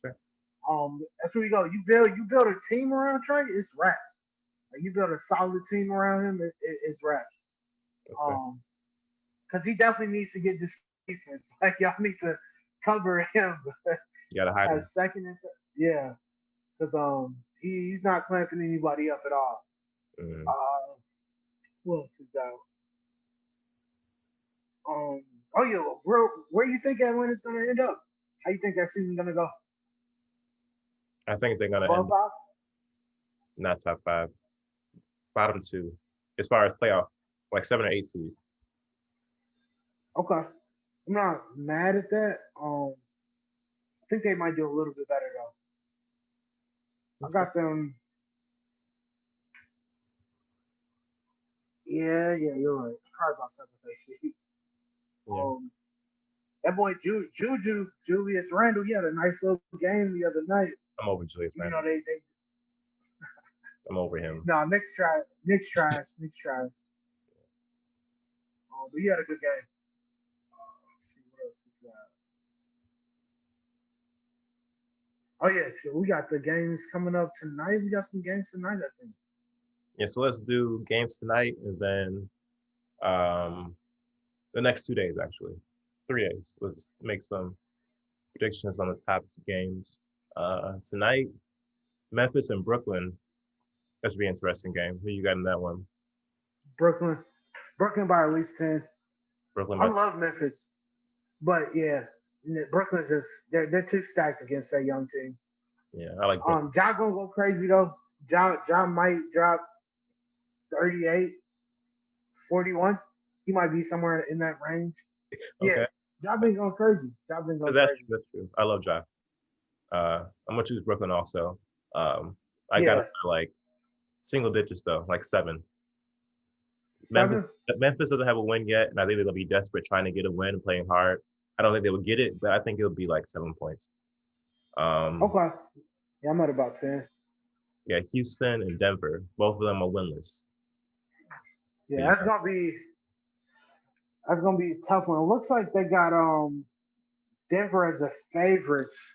Speaker 1: sure.
Speaker 2: that's where you go. You build a team around Trey, it's raps. Like you build a solid team around him, it's raps.
Speaker 1: That's fair.
Speaker 2: Because he definitely needs to get this defense. Like y'all need to cover him
Speaker 1: You gotta hide
Speaker 2: as
Speaker 1: him.
Speaker 2: second and yeah. Because he's not clamping anybody up at all.
Speaker 1: Mm.
Speaker 2: Uh, who else is got? Oh yeah, where you think Atlanta's gonna end up? How you think that season's gonna go?
Speaker 1: I think they're gonna
Speaker 2: Above
Speaker 1: end
Speaker 2: five?
Speaker 1: not top five, bottom two, as far as playoff, like 7 or 8 seed.
Speaker 2: Okay. I'm not mad at that. I think they might do a little bit better though. I
Speaker 1: That's fair.
Speaker 2: got them. Yeah, you're right. Probably about 7th, 8th.
Speaker 1: Yeah,
Speaker 2: That boy Julius Randle, he had a nice little game the other night.
Speaker 1: I'm over Julius
Speaker 2: You know,
Speaker 1: Randle.
Speaker 2: they
Speaker 1: I'm over him.
Speaker 2: no Nick's trash. But he had a good game. Let's see what else we got. Oh yeah, so we got the games coming up tonight. We got some games tonight, I think.
Speaker 1: Yeah, so let's do games tonight and then um the next 2 days actually, 3 days. Let's make some predictions on the top games. Tonight, Memphis and Brooklyn. That should be an interesting game. Who you got in that one?
Speaker 2: Brooklyn, Brooklyn by at least 10.
Speaker 1: Brooklyn,
Speaker 2: I
Speaker 1: Memphis.
Speaker 2: love Memphis, but yeah, Brooklyn's just they're too stacked against that young team.
Speaker 1: Yeah, I like Brooklyn.
Speaker 2: Ja gonna go crazy though. Ja might drop 38, 41. He might be somewhere in that range. Yeah,
Speaker 1: Okay,
Speaker 2: Ja been going crazy. Ja been
Speaker 1: but
Speaker 2: going
Speaker 1: that's
Speaker 2: crazy.
Speaker 1: that's true. I love Ja. I'm gonna choose Brooklyn also. Um, I got it
Speaker 2: Yeah,
Speaker 1: for like single digits though, like 7. Memphis
Speaker 2: 7.
Speaker 1: Memphis doesn't have a win yet, and I think they're gonna be desperate trying to get a win, playing hard. I don't think they will get it, but I think it'll be like 7 points. Um,
Speaker 2: Okay. Yeah, I'm at about 10.
Speaker 1: yeah, Houston and Denver, both of them are winless. Who
Speaker 2: Yeah,
Speaker 1: you got?
Speaker 2: that's gonna be a tough one. It looks like they got Denver as a favorites.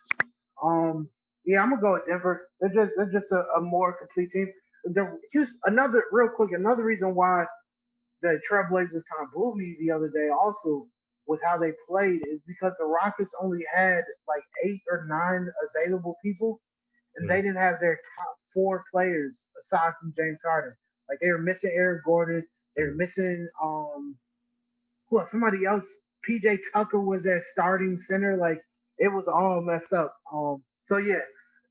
Speaker 2: Yeah, I'm gonna go with Denver. They're just a more complete team. Here's another reason why the Trailblazers kind of blew me the other day. Also, with how they played is because the Rockets only had like 8 or 9 available people, and
Speaker 1: Mm,
Speaker 2: they didn't have their top 4 players aside from James Harden. Like they were missing Eric Gordon. They were
Speaker 1: mm.
Speaker 2: missing well, somebody else. PJ Tucker was at starting center. Like it was all messed up. So yeah,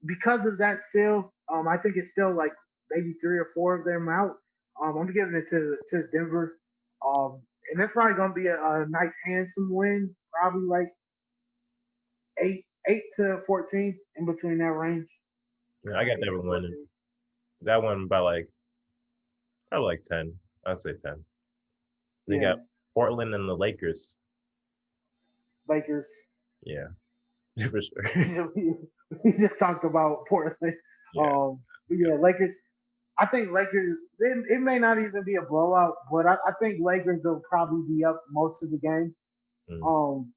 Speaker 2: because of that, still, I think it's still like maybe 3 or 4 of them out. I'm giving it to Denver. And that's probably gonna be a nice handsome win. Probably like 8 to 14 in between that range.
Speaker 1: Yeah, I got
Speaker 2: Eight
Speaker 1: Denver
Speaker 2: to
Speaker 1: winning
Speaker 2: 14.
Speaker 1: that one by like probably like 10. I'd say 10. They
Speaker 2: Yeah,
Speaker 1: got Portland and the Lakers.
Speaker 2: Lakers.
Speaker 1: Yeah, for sure.
Speaker 2: We just talked about Portland.
Speaker 1: Yeah,
Speaker 2: But yeah, Lakers. I think Lakers. It may not even be a blowout, but I think Lakers will probably be up most of the game.
Speaker 1: mm,
Speaker 2: Um,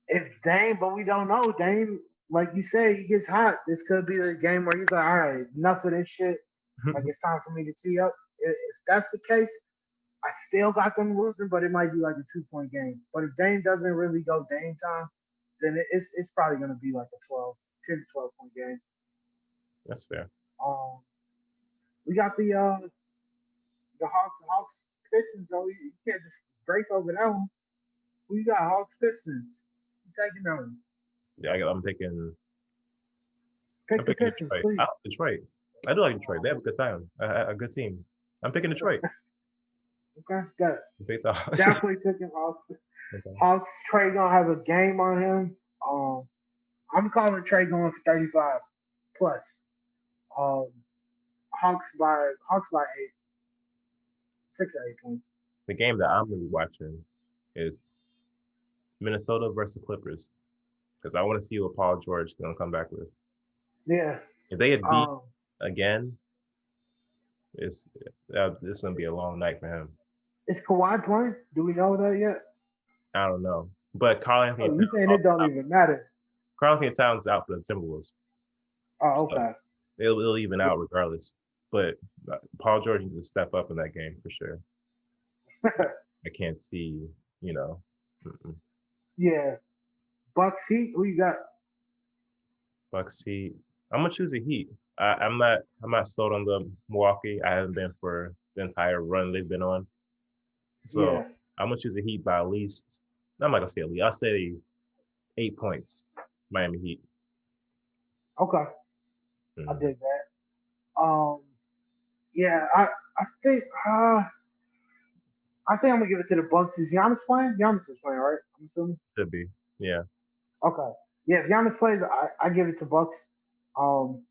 Speaker 2: if Dame, but we don't know Dame. Like you said, he gets hot. This could be the game where he's like, all right, enough of this shit. Like it's time for me to tee up. If that's the case, I still got them losing, but it might be like a 2 point game. But if Dame doesn't really go Dame time, then it's probably gonna be like a 10 to 12 point game.
Speaker 1: that's fair.
Speaker 2: Um, we got the Hawks Pistons though. You can't just brace over that one. We got Hawks Pistons. You taking them?
Speaker 1: Yeah, I'm picking.
Speaker 2: Pick
Speaker 1: I'm
Speaker 2: the
Speaker 1: picking
Speaker 2: Pistons,
Speaker 1: Detroit.
Speaker 2: please.
Speaker 1: Oh, Detroit. I do like Detroit. They have a good time, a good team. I'm picking Detroit.
Speaker 2: Okay, good.
Speaker 1: Big thought.
Speaker 2: Definitely picking Hawks.
Speaker 1: Okay.
Speaker 2: Hawks. Trey gonna have a game on him. I'm calling Trey going for 35 plus. Um, Hawks by 8, 6 or 8 points.
Speaker 1: The game that I'm gonna be watching is Minnesota versus Clippers because I want to see what Paul George is gonna come back with.
Speaker 2: Yeah.
Speaker 1: If they get beat
Speaker 2: Um,
Speaker 1: again, it's this gonna be a long night for him.
Speaker 2: is Kawhi playing? Do we know that yet?
Speaker 1: I don't know, but
Speaker 2: Oh, you saying it don't even matter?
Speaker 1: Carl Anthony Towns is out for the Timberwolves,
Speaker 2: Oh,
Speaker 1: so
Speaker 2: okay.
Speaker 1: it'll even out regardless. But Paul George needs to step up in that game for sure. I can't see, you know. Mm-mm.
Speaker 2: Yeah. Bucks Heat. Who you got?
Speaker 1: Bucks Heat. I'm gonna choose the Heat. I'm not sold on the Milwaukee. I haven't been for the entire run they've been on. So
Speaker 2: Yeah.
Speaker 1: I'm gonna choose the Heat by at least. I'm not gonna say at least. I'll say 8 points. Miami Heat.
Speaker 2: Okay. I
Speaker 1: Mm.
Speaker 2: did that. Yeah. I think. I think I'm gonna give it to the Bucks. Is Giannis playing? Giannis is playing, right? I'm assuming.
Speaker 1: Should be. Yeah.
Speaker 2: Okay. Yeah. If Giannis plays, I give it to Bucks. Um,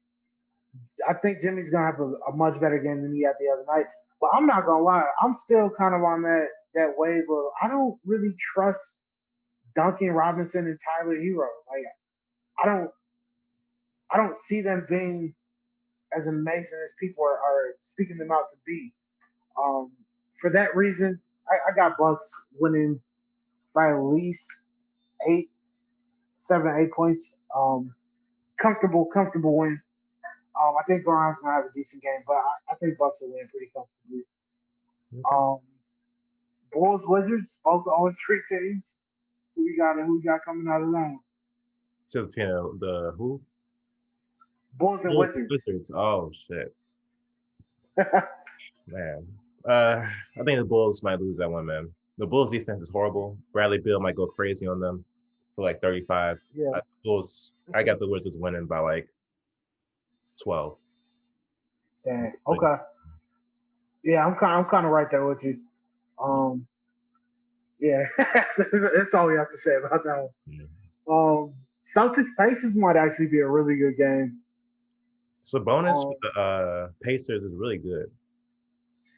Speaker 2: I think Jimmy's gonna have a much better game than he had the other night. But I'm not gonna lie, I'm still kind of on that wave of I don't really trust Duncan Robinson and Tyler Hero. Like I don't I don't see them being as amazing as people are speaking them out to be. Um, for that reason, I got Bucks winning by at least 8, 7, 8 points. Comfortable win. I think Grimes gonna have a decent game, but I think Bucks will win pretty comfortably.
Speaker 1: Okay.
Speaker 2: Um, Bulls, Wizards, both 0-3 teams. Who we got coming out of that?
Speaker 1: So between the who?
Speaker 2: Bulls and
Speaker 1: Bulls,
Speaker 2: Wizards.
Speaker 1: Wizards. Oh shit, man. I think the Bulls might lose that one, man. The Bulls defense is horrible. Bradley Beal might go crazy on them for like 35.
Speaker 2: Yeah.
Speaker 1: Bulls. I got the Wizards winning by like 12.
Speaker 2: Dang.
Speaker 1: Like,
Speaker 2: Okay. Yeah, I'm kind of right there with you. Um, yeah, that's all we have to say about that
Speaker 1: yeah.
Speaker 2: one. Celtics Pacers might actually be a really good game.
Speaker 1: Sabonis with
Speaker 2: Um,
Speaker 1: the Pacers is really good.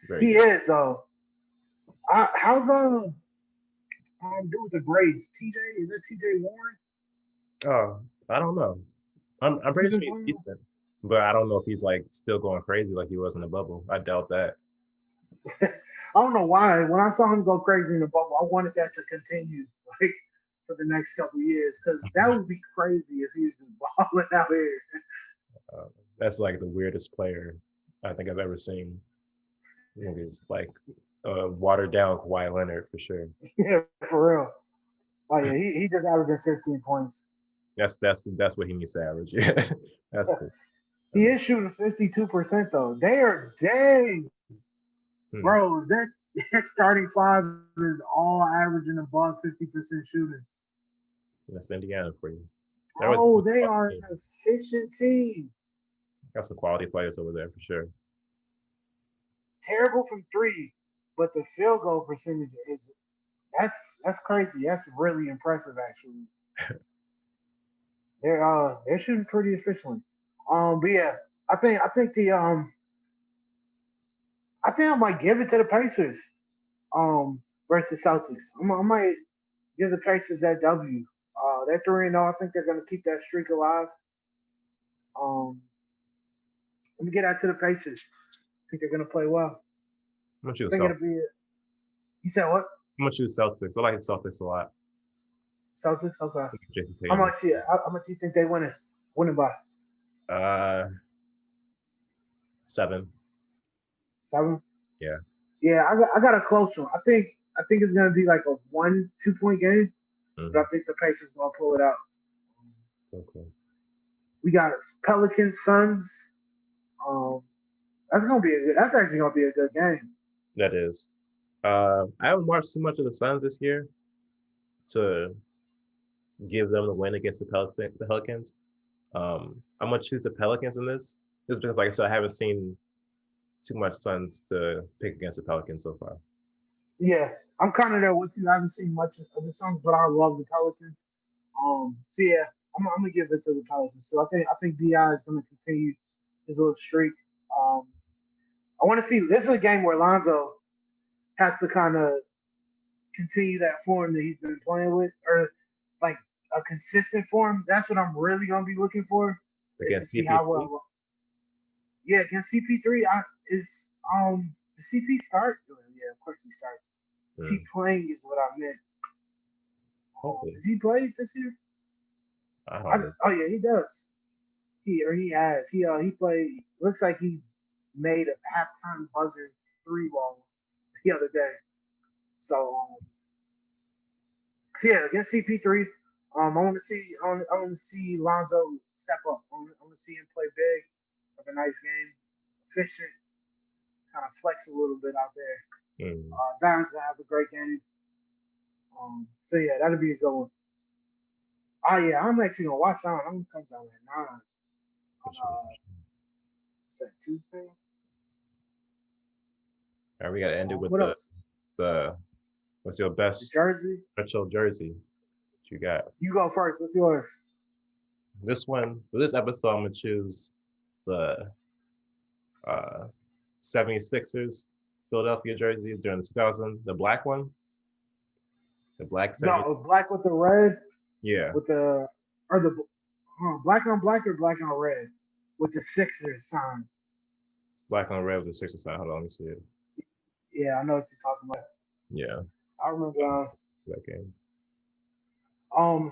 Speaker 1: Very
Speaker 2: he
Speaker 1: good.
Speaker 2: is. How's do with the grades? TJ, is that TJ Warren?
Speaker 1: Oh, I don't know. I'm
Speaker 2: Has he
Speaker 1: pretty
Speaker 2: been
Speaker 1: sure he's
Speaker 2: playing?
Speaker 1: decent, but I don't know if he's like still going crazy like he was in the bubble. I doubt that.
Speaker 2: I don't know why. When I saw him go crazy in the bubble, I wanted that to continue, like for the next couple of years, because that would be crazy if he was just balling out here.
Speaker 1: Uh, that's like the weirdest player I think I've ever seen. I think it's like watered down Kawhi Leonard for sure.
Speaker 2: Yeah, for real. Oh yeah, he just averaging 15 points.
Speaker 1: That's what he needs to average. Yeah, that's cool.
Speaker 2: He is shooting 52% though. They are dang,
Speaker 1: Hmm.
Speaker 2: bro. That starting five is all averaging above 50% shooting.
Speaker 1: That's Indiana for you. There was
Speaker 2: Oh, they are an efficient team.
Speaker 1: got some quality players over there for sure.
Speaker 2: Terrible from three, but the field goal percentage is that's that's crazy. That's really impressive actually. They're shooting pretty efficiently. But yeah, I think I think I might give it to the Pacers. Versus Celtics. I might give the Pacers that W. They're 3-0. I think they're gonna keep that streak alive. Um, let me get out to the Pacers. I think they're gonna play well.
Speaker 1: I'm gonna
Speaker 2: I
Speaker 1: choose
Speaker 2: think
Speaker 1: Celtics.
Speaker 2: it'll be. You said what?
Speaker 1: I'm gonna choose Celtics. I like the Celtics a lot.
Speaker 2: Celtics. Okay.
Speaker 1: Jason
Speaker 2: How
Speaker 1: Tatum.
Speaker 2: much? Yeah. How much do you think they win it? Winning by
Speaker 1: Uh, 7.
Speaker 2: 7.
Speaker 1: Yeah.
Speaker 2: Yeah, I got a close one. I think it's gonna be like a 1-2 point game, but I
Speaker 1: Mm-hmm.
Speaker 2: think the Pacers gonna pull it out.
Speaker 1: Okay.
Speaker 2: We got Pelicans Suns. Um, that's actually gonna be a good game.
Speaker 1: That is. I haven't watched too much of the Suns this year to give them the win against the Pelicans. I'm gonna choose the Pelicans in this. Just because, like I said, I haven't seen too much Suns to pick against the Pelicans so far.
Speaker 2: Yeah, I'm kind of there with you. I haven't seen much of the Suns, but I love the Pelicans. So yeah, I'm gonna give it to the Pelicans. So I think Bi is gonna continue his little streak. Um, I want to see. This is a game where Lonzo has to kind of continue that form that he's been playing with, or like a consistent form. That's what I'm really gonna be looking for, is to
Speaker 1: Against
Speaker 2: see how
Speaker 1: CP3?
Speaker 2: well. Yeah, against CP3, is the CP start? Yeah, of course he starts. Is he
Speaker 1: Hmm.
Speaker 2: playing? Is what I meant.
Speaker 1: Hopefully.
Speaker 2: Does he play this year?
Speaker 1: I don't know.
Speaker 2: Oh yeah, he does. He has. He played. Looks like he made a halftime buzzer three ball the other day. So so yeah, against CP3, I want to see Lonzo step up. I want to see him play big, have a nice game, efficient, kind of flex a little bit out there.
Speaker 1: Hmm.
Speaker 2: Zion's gonna have a great game. So yeah, that'll be a good one. Oh yeah, I'm actually gonna watch Zion. I'm gonna come down at 9
Speaker 1: For
Speaker 2: on
Speaker 1: sure.
Speaker 2: is that Tuesday?
Speaker 1: All right, we got to end it with
Speaker 2: What else?
Speaker 1: the what's your
Speaker 2: The
Speaker 1: best
Speaker 2: Jersey.
Speaker 1: retro jersey that you got?
Speaker 2: You go first. What's yours?
Speaker 1: This one for this episode, I'm gonna choose the uh 76ers Philadelphia jersey during the 2000, the black one, the black 70.
Speaker 2: No, black with the red,
Speaker 1: Yeah,
Speaker 2: with the or the black on black or black on red with the Sixers sign.
Speaker 1: black on red with the Sixers sign. Hold on, let me see it.
Speaker 2: Yeah, I know what you're talking about.
Speaker 1: Yeah,
Speaker 2: I remember.
Speaker 1: that game.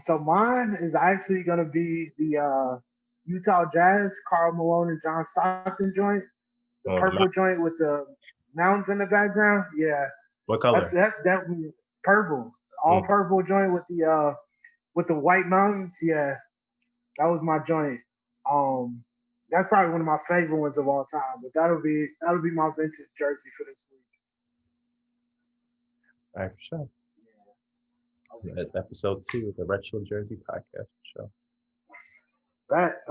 Speaker 2: So mine is actually gonna be the Utah Jazz, Carl Malone and John Stockton joint, the
Speaker 1: Oh, the
Speaker 2: purple joint with the mountains in the background. Yeah,
Speaker 1: what
Speaker 2: that's
Speaker 1: color?
Speaker 2: that's definitely purple, all
Speaker 1: Mm,
Speaker 2: purple joint with the white mountains. Yeah, that was my joint. Um, that's probably one of my favorite ones of all time. But that'll be my vintage jersey for this week.
Speaker 1: all right, for sure.
Speaker 2: Yeah.
Speaker 1: That's episode 2 of the Retro Jersey podcast for sure.
Speaker 2: That